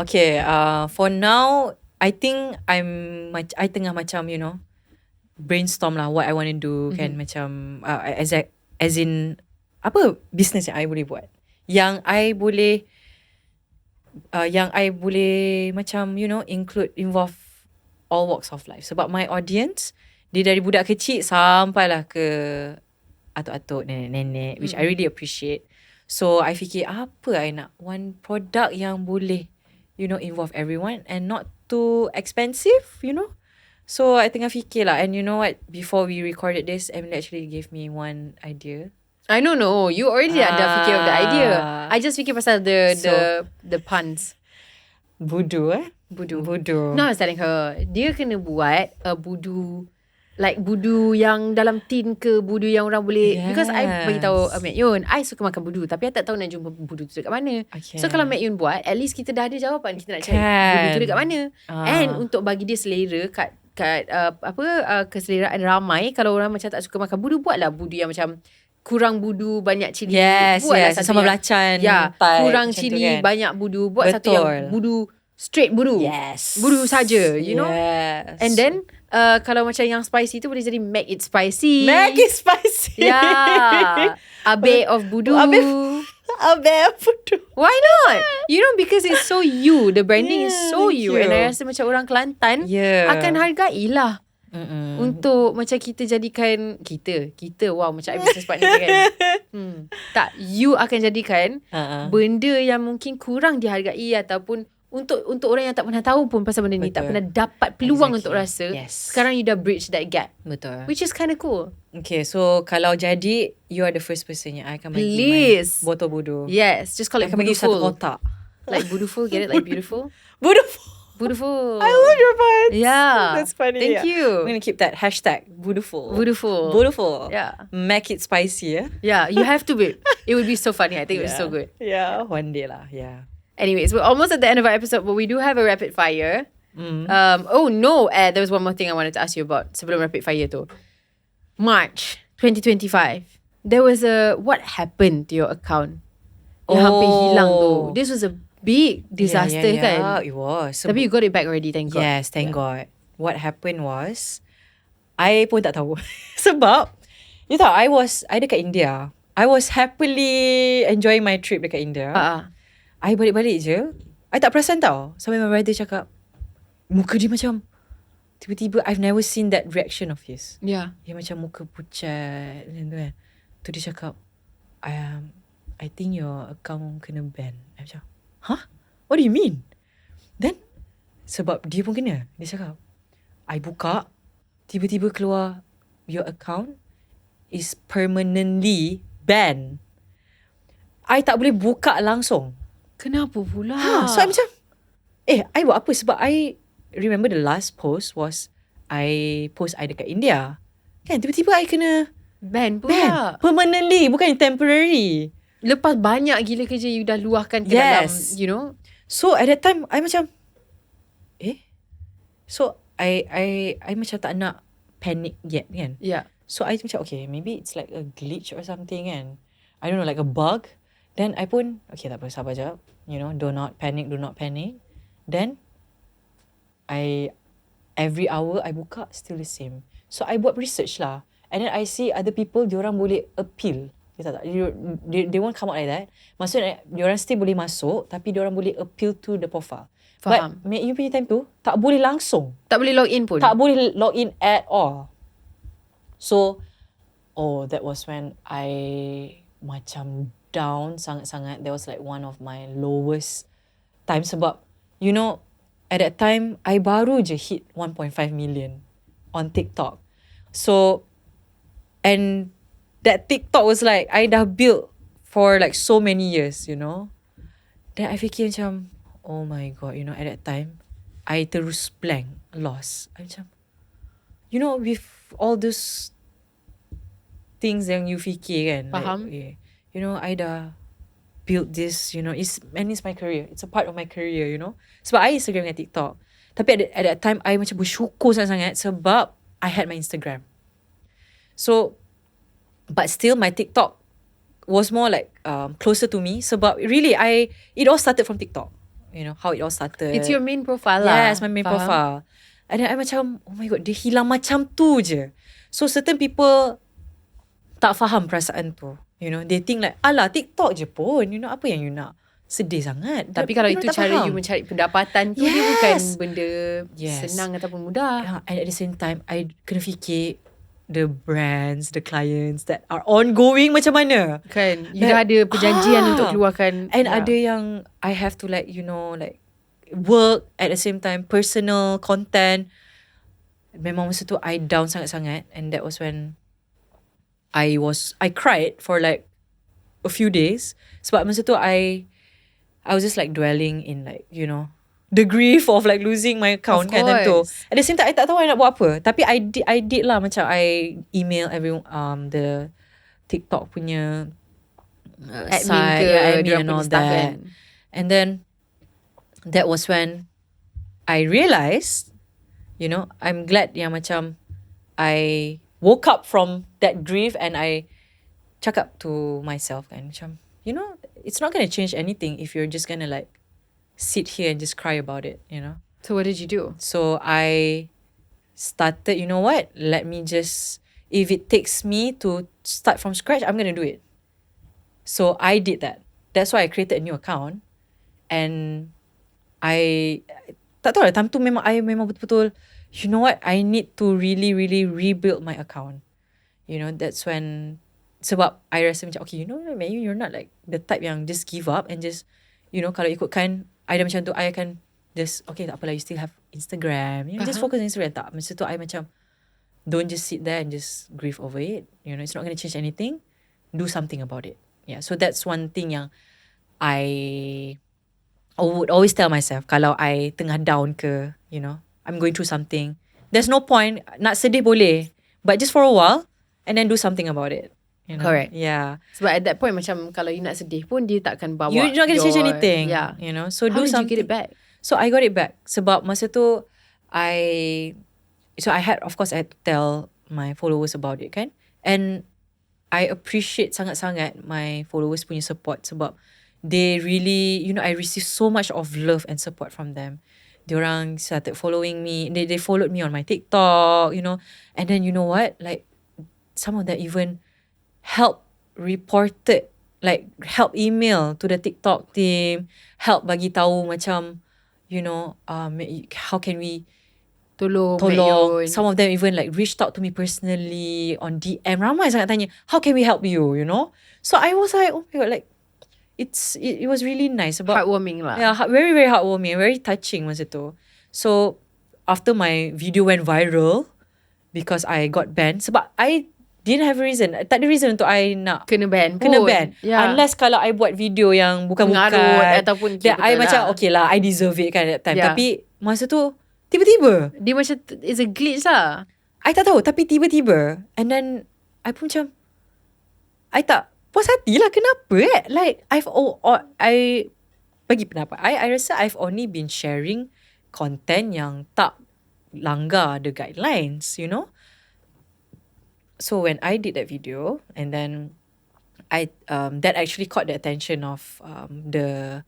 Okay, for now I think I tengah macam brainstorm lah what I want to do kan, macam as in apa business yang I boleh buat, yang I boleh macam involve all walks of life. Sebab my audience dia dari budak kecil sampailah ke atuk-atuk, nenek-nenek, which I really appreciate. So I fikir apa I nak, one product yang boleh involve everyone and not too expensive, So I tengah fikir lah. And you know what, before we recorded this, Emily actually gave me one idea. I don't know. You already ada fikir of the idea. I just fikir pasal the puns. Budu. No, I was telling her, dia kena buat budu, like budu yang dalam tin ke, budu yang orang boleh, because I bagi tahu Mek Yun, I suka makan budu tapi I tak tahu nak jumpa budu tu dekat mana. So kalau Mek Yun buat, at least kita dah ada jawapan, kita nak cari budu tu dekat mana. And untuk bagi dia selera kat keseleraan ramai, kalau orang macam tak suka makan budu, buatlah budu yang macam kurang budu, banyak cili. Buatlah satu sama yang, belacan. Kurang cili, kan, banyak budu. Buat satu yang budu, straight budu. Budu saja, you know. And then kalau macam yang spicy tu boleh jadi make it spicy. Abe of budu. Abe of budu. Why not? Because it's so you. The branding is so you. And I rasa macam orang Kelantan akan hargailah. Untuk macam kita jadikan kita wow, macam I business partner kan. Tak, you akan jadikan benda yang mungkin kurang dihargai, ataupun untuk orang yang tak pernah tahu pun pasal benda ni, tak pernah dapat peluang untuk rasa. Sekarang you dah bridge that gap. Betul. Which is kind of cool. Okay, so kalau jadi, you are the first person yang I akan bagi Please. my botol budu. Yes, just call it I akan bagi Buduful. satu kotak. Like Buduful, get it? Like beautiful. Buduful. I love your parts. Yeah. That's funny. Thank you. I'm going to keep that hashtag Buduful. Buduful. Yeah. Make it spicy, yeah? Yeah, you have to be. It would be so funny. I think it was so good. Yeah, one day lah. Yeah. Anyways, we're almost at the end of our episode, but we do have a rapid fire. There was one more thing I wanted to ask you about sebelum rapid fire tu. March 2025. There was what happened to your account? Yang hampir hilang tu. This was a big disaster kan. It was. Tapi you got it back already, thank God. Yes, thank God. What happened was, I pun tak tahu. Sebab, you tahu, I dekat India. I was happily enjoying my trip dekat India. I balik-balik je, I tak perasan tau. Sampai my brother cakap, muka dia macam, tiba-tiba, I've never seen that reaction of his. Yeah. Dia macam muka pucat macam tu kan. Tu dia cakap, I think your account kena ban. I macam, huh? What do you mean? Then, sebab dia pun kena. Dia cakap, I buka, tiba-tiba keluar, your account is permanently banned. I tak boleh buka langsung. Kenapa pula? So I macam, I buat apa? Sebab I remember the last post was, I post I dekat India. Kan, tiba-tiba I kena ban pula. Permanently, bukan temporary. Lepas banyak gila kerja you dah luahkan ke dalam, you know. So at that time, I macam, So I macam tak nak panic yet kan. Yeah. So I macam, okay, maybe it's like a glitch or something kan. I don't know, like a bug. Then I pun, okay, tak apa, sabar jap. You know, do not panic. Then, every hour I buka, still the same. So I buat research lah. And then I see other people, diorang boleh appeal. They won't come out like that. Maksudnya, diorang still boleh masuk, tapi diorang boleh appeal to the profile. Faham. But Mek Yun punya time tu, tak boleh langsung. Tak boleh log in pun? Tak boleh log in at all. So, that was when I macam down sangat-sangat. That was like one of my lowest time. Sebab, you know, at that time, I baru je hit 1.5 million on TikTok. So, and that TikTok was like, I dah built for like so many years, you know. Then I fikir macam, oh my God, you know, at that time, I terus blank, lost. I macam, you know, with all those things yang you fikir kan. Faham. Like, you know, I dah built this, you know, it's my career. It's a part of my career, you know. Sebab I Instagram dengan TikTok. Tapi at that time, I macam bersyukur sangat-sangat sebab I had my Instagram. So, but still my TikTok was more like closer to me sebab really it all started from TikTok. You know, how it all started. It's your main profile lah. Yes, my main profile. And then I macam, oh my God, dia hilang macam tu je. So certain people tak faham perasaan tu. You know, they think like, alah TikTok je pun. You know, apa yang you nak? Sedih sangat. Tapi kalau itu cara you mencari pendapatan tu, dia bukan benda senang ataupun mudah. And at the same time, I kena fikir the brands, the clients that are ongoing macam mana. Kan, you dah ada perjanjian untuk keluarkan. And ada yang I have to like, you know, like work at the same time, personal content. Memang masa tu I down sangat-sangat. And that was when I cried for like a few days. Sebab masa tu I was just like dwelling in like, you know, the grief of like losing my account kan tentu. At the same time I tak tahu I nak buat apa. Tapi I did lah, macam I email everyone, the TikTok punya admin and all that. And then that was when I realised, you know, I'm glad yang macam I woke up from that grief and I cakap to myself kan, macam, you know, it's not going to change anything if you're just going to like sit here and just cry about it, you know. So what did you do? So I started, you know what, let me just, if it takes me to start from scratch, I'm going to do it. So I did that. That's why I created a new account. And I tak tahu lah, time tu memang betul-betul, you know what, I need to really rebuild my account. You know, that's when, sebab I rasa macam, okay, you know, maybe you're not like the type yang just give up and just, you know, kalau ikutkan I dah macam tu, I akan just, okay, tak apalah, you still have Instagram, you know, just focus on Instagram. Tak, masa tu I macam, don't just sit there and just grieve over it. You know, it's not going to change anything. Do something about it. Yeah, so that's one thing yang I would always tell myself, kalau I tengah down ke, you know, I'm going through something, there's no point, nak sedih boleh, but just for a while, and then do something about it. You know? Correct. Yeah. Sebab at that point, macam kalau you nak sedih pun, dia takkan bawa. You're not going to change anything. Yeah. You know, so how do did something. you get it back? So I got it back. Sebab masa tu, I had, of course, I had to tell my followers about it kan. And I appreciate sangat-sangat my followers punya support. Sebab, they really, I received so much of love and support from them. Diorang started following me. They followed me on my TikTok, and then you know what, like some of them even help reported, like help email to the TikTok team, help bagi tahu macam, how can we Tolong. Some of them even like reached out to me personally on DM. Ramai sangat tanya, how can we help you, So I was like, oh my God, like it was really nice. Heartwarming lah. Yeah, very, very heartwarming, very touching masa tu. So after my video went viral, because I got banned, sebab I didn't have a reason. Tak ada reason untuk I nak kena ban. Yeah. Unless kalau I buat video yang bukan-bukan ataupun then I macam okay lah, I deserve it kan that time. Tapi masa tu tiba-tiba dia macam it's a glitch lah. I tak tahu, tapi tiba-tiba, and then I pun macam I tak puas hati lah, kenapa like I bagi pendapat I rasa I've only been sharing content yang tak langgar the guidelines, So when I did that video, and then I that actually caught the attention of the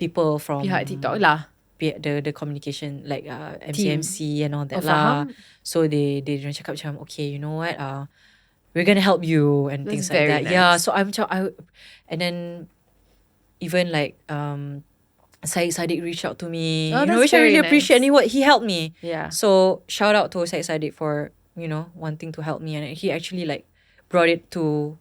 people from pihak TikTok lah, the communication, like MC and all that lah. So they cakap macam, okay, you know what, we're gonna help you and things like that. Nice. Yeah, so I'm macam and then even like 𝙁𝙊𝙇𝙇 reached out to me, which I really appreciate, and he helped me. Yeah. So shout out to 𝙁𝙊𝙇𝙇 for wanting to help me, and he actually like brought it to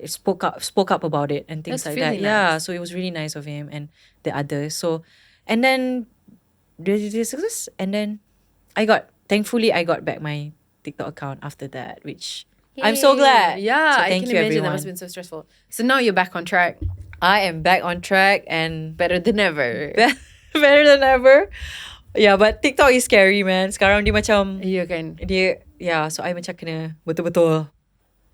spoke up about it and things That's like that. really Yeah, nice. so it was really nice of him and the others. So, and then and then thankfully I got back my TikTok account after that, which I'm so glad. Yeah, so I thank can you, imagine everyone. that must have been so stressful. So now you're back on track. I am back on track and Better than ever. better than ever. Yeah, but TikTok is scary, man. Sekarang dia macam Ya kan. so I macam kena betul-betul.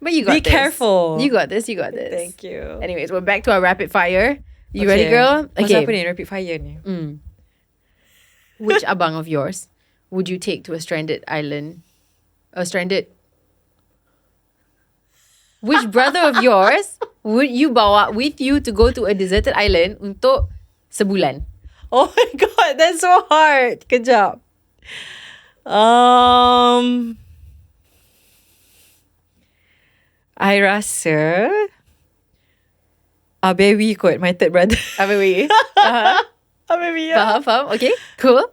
But you got Be this. careful. You got this. Thank you. Anyways, we're back to our rapid fire. You ready, girl? Masa apa ni? Rapid fire ni. Which abang of yours would you take to a stranded island? Which brother of yours would you bawa with you to go to a deserted island untuk sebulan? Oh my God, that's so hard. Kejap. I rasa Abewi kot, my third brother. Abewi. Abewi, yeah. Faham. Okay, cool.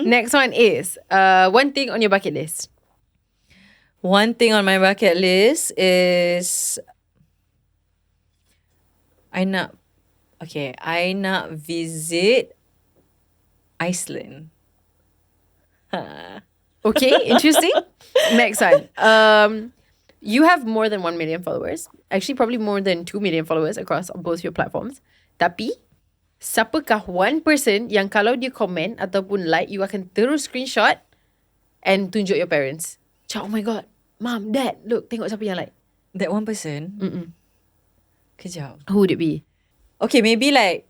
Next one is one thing on your bucket list. One thing on my bucket list is I nak visit Iceland. Okay, interesting. Next one. You have more than 1 million followers. Actually, probably more than 2 million followers across both your platforms. Tapi, siapakah one person yang kalau dia komen ataupun like, you akan terus screenshot and tunjuk your parents? Macam, oh my God, Mom, Dad, look, tengok siapa yang like. That one person? Kejap. Who would it be? Okay, maybe like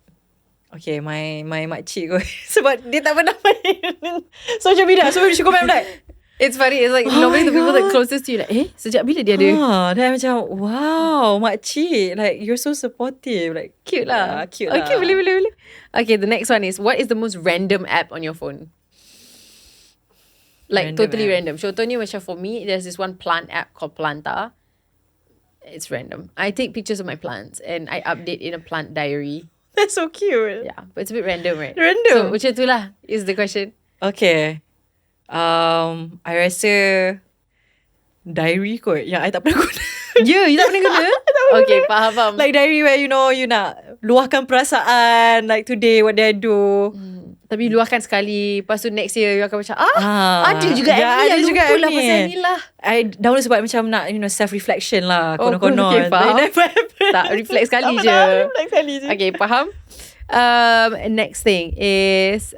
my makcik kot. Sebab dia tak pernah main social media. So she comment like, it's funny. It's like normally the people that closest to you like, sejak bila dia ada? Then macam, wow, makcik, like you're so supportive. Like Cute lah. Cute lah. Okay, boleh. Okay, the next one is, what is the most random app on your phone? Like Random totally app. random. Contohnya macam for me, there's this one plant app called Planta. It's random. I take pictures of my plants and I update in a plant diary. That's so cute. Yeah, but it's a bit random, right? Random. So macam itulah is the question. Okay. I rasa diary kot yang I tak pernah guna. You tak pernah guna? Okay, faham. Like diary where you nak luahkan perasaan, like today what did I do. Tapi luahkan sekali, lepas tu next year you akan macam ada juga ada yang juga lupa lah ni. pasal ni lah. I download sebab macam nak self-reflection lah. Oh, Konon-konon. okay, faham. Never happen. Tak, reflect sekali je. Reflect sekali je. Okay, faham. Next thing is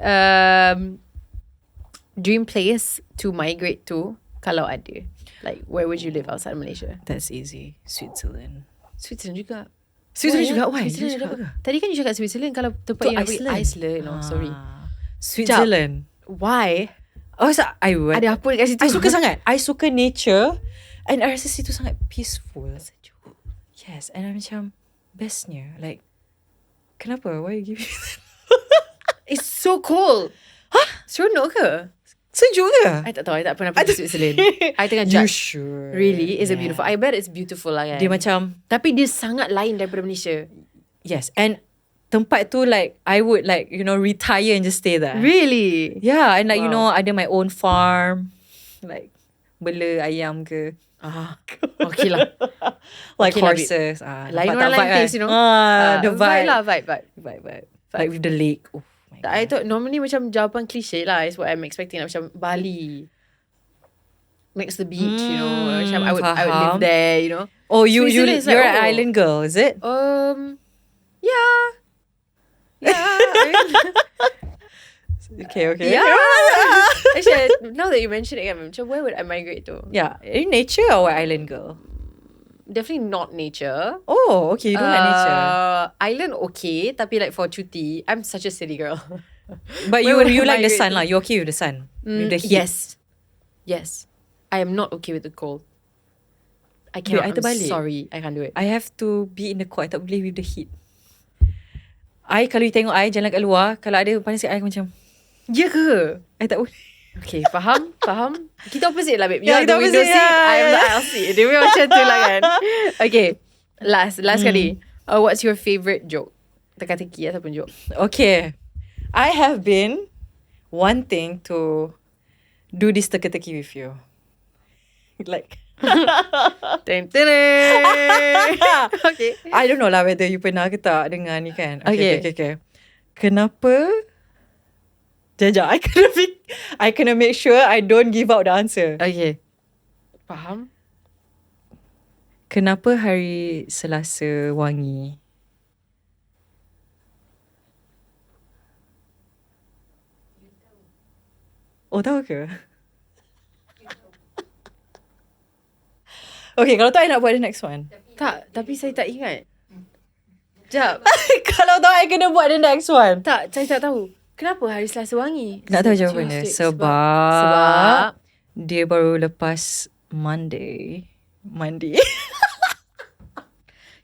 dream place to migrate to kalau ada. Like, where would you live outside of Malaysia? That's easy. Switzerland. Switzerland juga. Switzerland juga? Why? Switzerland Dia juga. cakap Tadi kan you cakap Switzerland kalau tempat To yang nak pergi Iceland. Iceland. No, sorry. Switzerland. Why? Oh, so I would. Ada apa dekat situ? I suka sangat. I suka nature. And I rasa situ sangat peaceful. Yes. And I macam, bestnya? Like, kenapa? Why you give me that? It's so cold. Seronok ke? Sejuk ke? I tak tahu. I tak pernah pergi Switzerland. I tengah You judge. sure? Really? Is it beautiful? I bet it's beautiful lah kan. Dia macam, tapi dia sangat lain daripada Malaysia. yes. And tempat tu like, I would like, retire and just stay there. Really? Yeah. And like, ada my own farm. Like, bela ayam ke. Okay lah. Like okay horses. Lain orang lain taste, The vibe. Lah, vibe. Like with the lake. Oh my God. I thought normally macam jawapan cliche lah is what I'm expecting. Like, macam Bali next to the beach, Macam I would live there, Oh, you're Switzerland is like, an island girl, is it? Yeah. Okay. Yeah. Actually, now that you mention it, macam where would I migrate to? Yeah, in nature or island girl? Definitely not nature. Oh, okay, you don't like nature. Island okay, tapi like for cuti, I'm such a city girl. But Where would you I like the migrate sun to? lah. You're okay with the sun, with the heat. Yes. I am not okay with the cold. I Wait, cannot. I I'm terbalik. sorry, I can't do it. I have to be in the cold. I tak boleh with the heat. Kalau you tengok I jalan kat luar, kalau ada panas sikit, I macam, Ya ke? I tak boleh. Okay, faham? Kita opposite lah, babe. You Yeah, are the kita window opposite, seat, yeah, I am the yeah. aisle seat. Dia memang macam tu lah kan. Okay, last kali. What's your favourite joke? Teka-teki ataupun joke? Okay. I have been wanting to do this teka-teki with you. Like, Okay. I don't know lah whether you pernah ke tak dengar ni kan. Okay. Okay. Kenapa? Sekejap, I kena make sure I don't give out the answer. Okay. Faham? Kenapa hari Selasa wangi? Oh, tahu ke? Okay, kalau tak I nak buat the next one. Tak, tapi saya tak ingat. Sekejap. Kalau tak I kena buat the next one. Tak, saya tak tahu. Kenapa hari Selasa wangi? Nak tahu jawapannya? Sebab dia baru lepas Monday.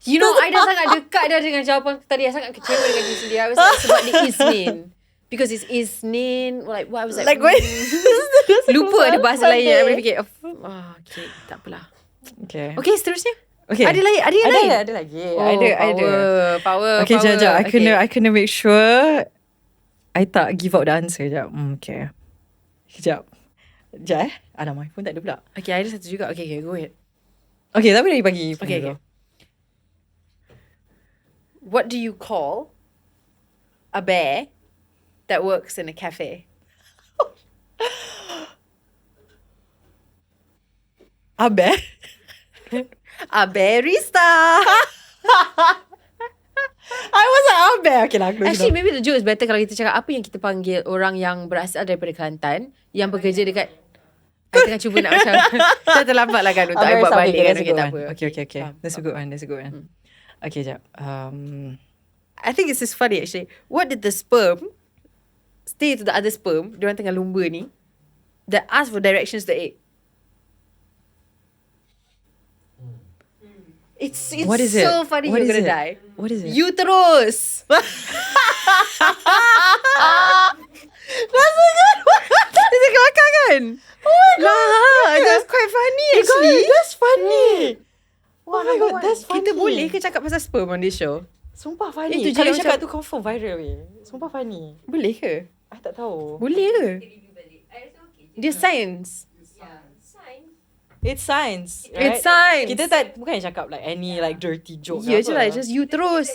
You know, I dah sangat dekat dah dengan jawapan tadi. I sangat kecewa dengan diri sendiri. I was like, sebab dia Isnin. Because it's Isnin. Like, what I was like, lupa ada bahasa lain. I boleh fikir, okay, tak apalah. Okay, seterusnya. Okay. Ada yang lain? Ada lagi. Oh, ada. Power. Okay, jap. I kena make sure I tak give out the answer. Jap. Okay. Sekejap. Alamak, pun tak ada pula. Okay, ada satu juga. Okay, go ahead. Okay, tapi dah bagi. Okay. What do you call a bear that works in a cafe? A bear? A barista. I was like, a bear. Okay lah. Actually, maybe the joke is better kalau kita cakap apa yang kita panggil orang yang berasal daripada Kelantan yang bekerja dekat. I tengah cuba nak macam dah terlambat lah kan untuk I buat balik kan. Okay, tak apa. Okay. That's a good one. Okay, jap. I think this is funny actually. What did the sperm say to the other sperm, diorang tengah lumba ni, that asked for directions to the egg? It's What is so it? funny. What You're is gonna it? die. What is it? Uterus. It's a kelakar kan? Oh my god. That's quite funny actually. That's funny. Oh my god, that's funny. Kita boleh ke cakap pasal sperm on this show? Sumpah funny. Itu Kalau je cakap macam- tu confirm viral weh. Sumpah funny. Boleh ke? I tak tahu. Boleh ke? Dia science. It's science, right? It's science. Kita tak bukan cakap like any like dirty joke. Ya apa. je lah, just uterus.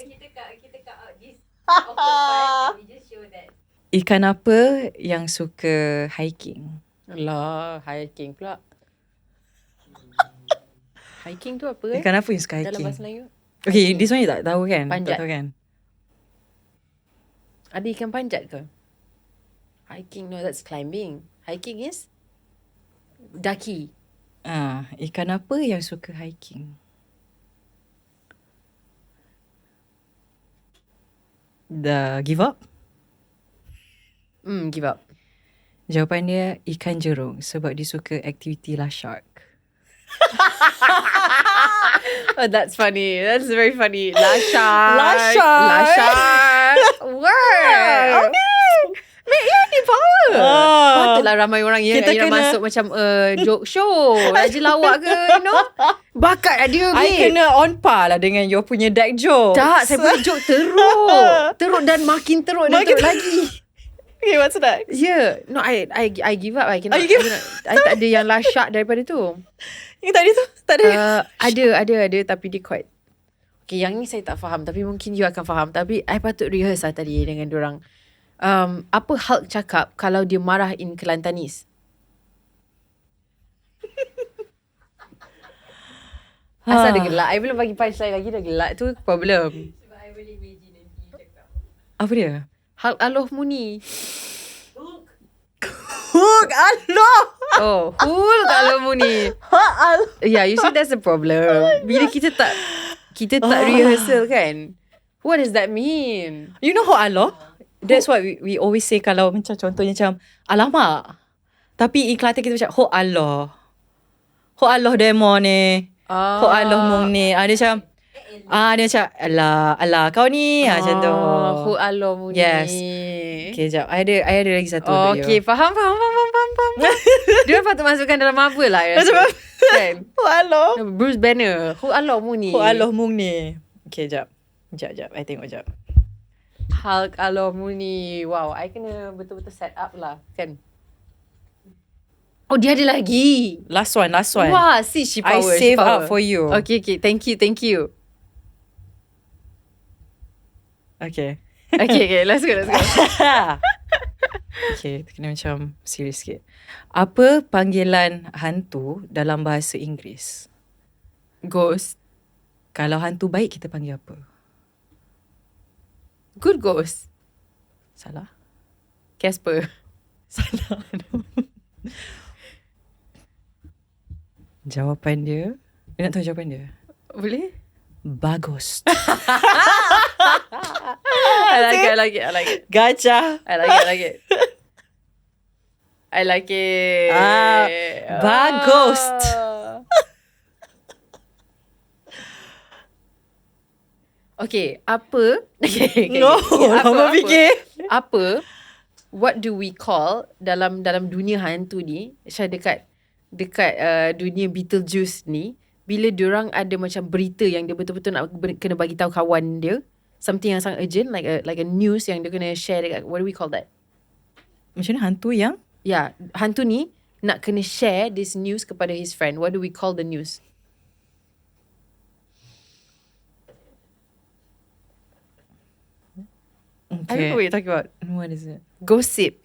Ikan apa yang suka hiking? Alah, hiking pula. Hiking tu apa Ikan apa yang suka dalam hiking? bahasa Melayu? Okay, this one you tak tahu kan? Panjat. Tak tahu kan? Ada ikan panjat ke? Hiking, no, that's climbing. Hiking is daki. Ikan apa yang suka hiking? Dah give up? Give up. Jawapan dia ikan jerung sebab dia suka aktiviti lah shark. Oh, that's funny. That's very funny. Lashar. Word. Okay. Mek Yun ni power. Patutlah ramai orang yang masuk macam joke show. Raja lawak ke, you know. Bakat dia. I kena on par lah dengan you punya dad joke. Tak, saya punya joke teruk dan makin teruk lagi. Okay, what's that? Yeah. No, I give up. I cannot. I tak ada yang lashak daripada tu. Yang tadi tu? Tak ada. Ada tapi dia quite. Okay, yang ni saya tak faham. Tapi mungkin you akan faham. Tapi I patut rehearse lah tadi dengan diorang. Apa Hulk cakap kalau dia marah in Kelantanese? Asal dia gelak. I belum bagi punchline lagi, dah gelak. Tu problem. Apa dia? Hulk aloh muni. Hulk aloh. Oh, Hulk aloh muni. Yeah, you see that's the problem. Bila kita tak rehearsal kan. What does that mean? You know Hulk aloh? That's what we always say kalau macam contohnya macam alamak. Tapi in Kelantan kita macam Hulk aloh. Hulk aloh demo ni. Hulk aloh mung ni. Dia macam dia macam alah kau ni macam tu. Hulk aloh mung ni. Yes. Okay, jap. I ada lagi satu. Okay, faham. Dia patut masukkan dalam Marvel lah. Kan? Hulk aloh. Bruce Banner. Hulk aloh mung ni. Hulk aloh mung ni. Okay, jap. I tengok jap. Hulk aloh mung ni. Wow, I kena betul-betul set up lah. Kan? Oh, dia ada lagi. Last one. Wah, see, she power. I save up for you. Okay. Thank you. Okay. Okay, let's go. Okay, kena macam serius sikit. Apa panggilan hantu dalam bahasa Inggeris? Ghost. Kalau hantu baik, kita panggil apa? Good ghost. Salah. Casper. Salah. Jawapan dia. You nak tahu jawapan dia? Boleh? Bagus. I like it. Gajah. I like it. I like it. Bagus. Okay, apa? Lama fikir. Apa? What do we call dalam dunia hantu ni? Dekat dunia Beetlejuice ni, bila diorang ada macam berita yang dia betul-betul nak kena bagi tahu kawan dia, something yang sangat urgent, like a news yang dia kena share dekat, what do we call that? Macam mana hantu yang? Ya, hantu ni nak kena share this news kepada his friend. What do we call the news? Okay. I don't know what you're talking about. What is it? Gossip.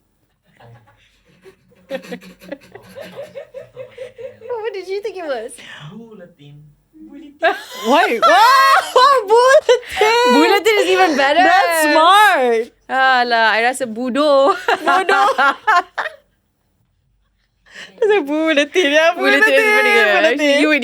What did you think it was? Bulletin. Why? Wow, bulletin. Bulletin is even better. That's smart. Alah, I rasa bodoh. Bulletin ya. Bulletin. Euwyn.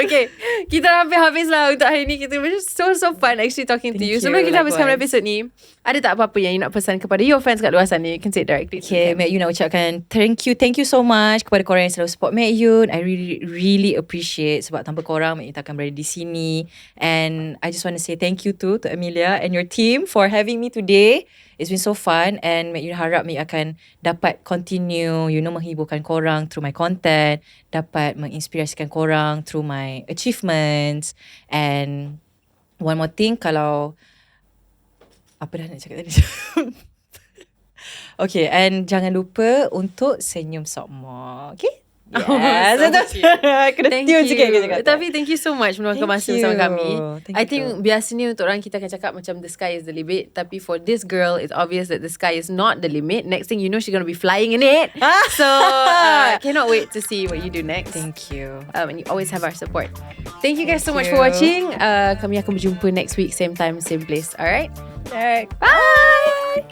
Okay. Kita habis lah untuk hari ni. Kita so fun actually talking to you. Sebelum kita habiskan episode ni, ada tak apa-apa yang you nak pesan kepada your fans kat luar sana? You can say it directly. Okay, Mek Yun nak ucapkan thank you so much kepada korang yang selalu support Mek Yun. I really appreciate, sebab tanpa korang Mek Yun takkan berada di sini. And I just want to say thank you to Amelia and your team for having me today. It's been so fun, and Mek Yun harap Mek Yun akan dapat continue, menghiburkan korang through my content, dapat menginspirasikan korang through my achievements. And one more thing, kalau apa dah nak cakap tadi? Okay, and jangan lupa untuk senyum sokmo. Okay? Yes. Kena tune sikit ke cakap. Tapi thank you so much meluangkan masa bersama kami. I think you. Biasanya untuk orang kita akan cakap macam the sky is the limit. Tapi for this girl, it's obvious that the sky is not the limit. Next thing you know, she's going to be flying in it. So, cannot wait to see what you do next. Thank you. And you always have our support. Thank you guys so much for watching. Kami akan berjumpa next week, same time, same place. Alright? Alright. Bye!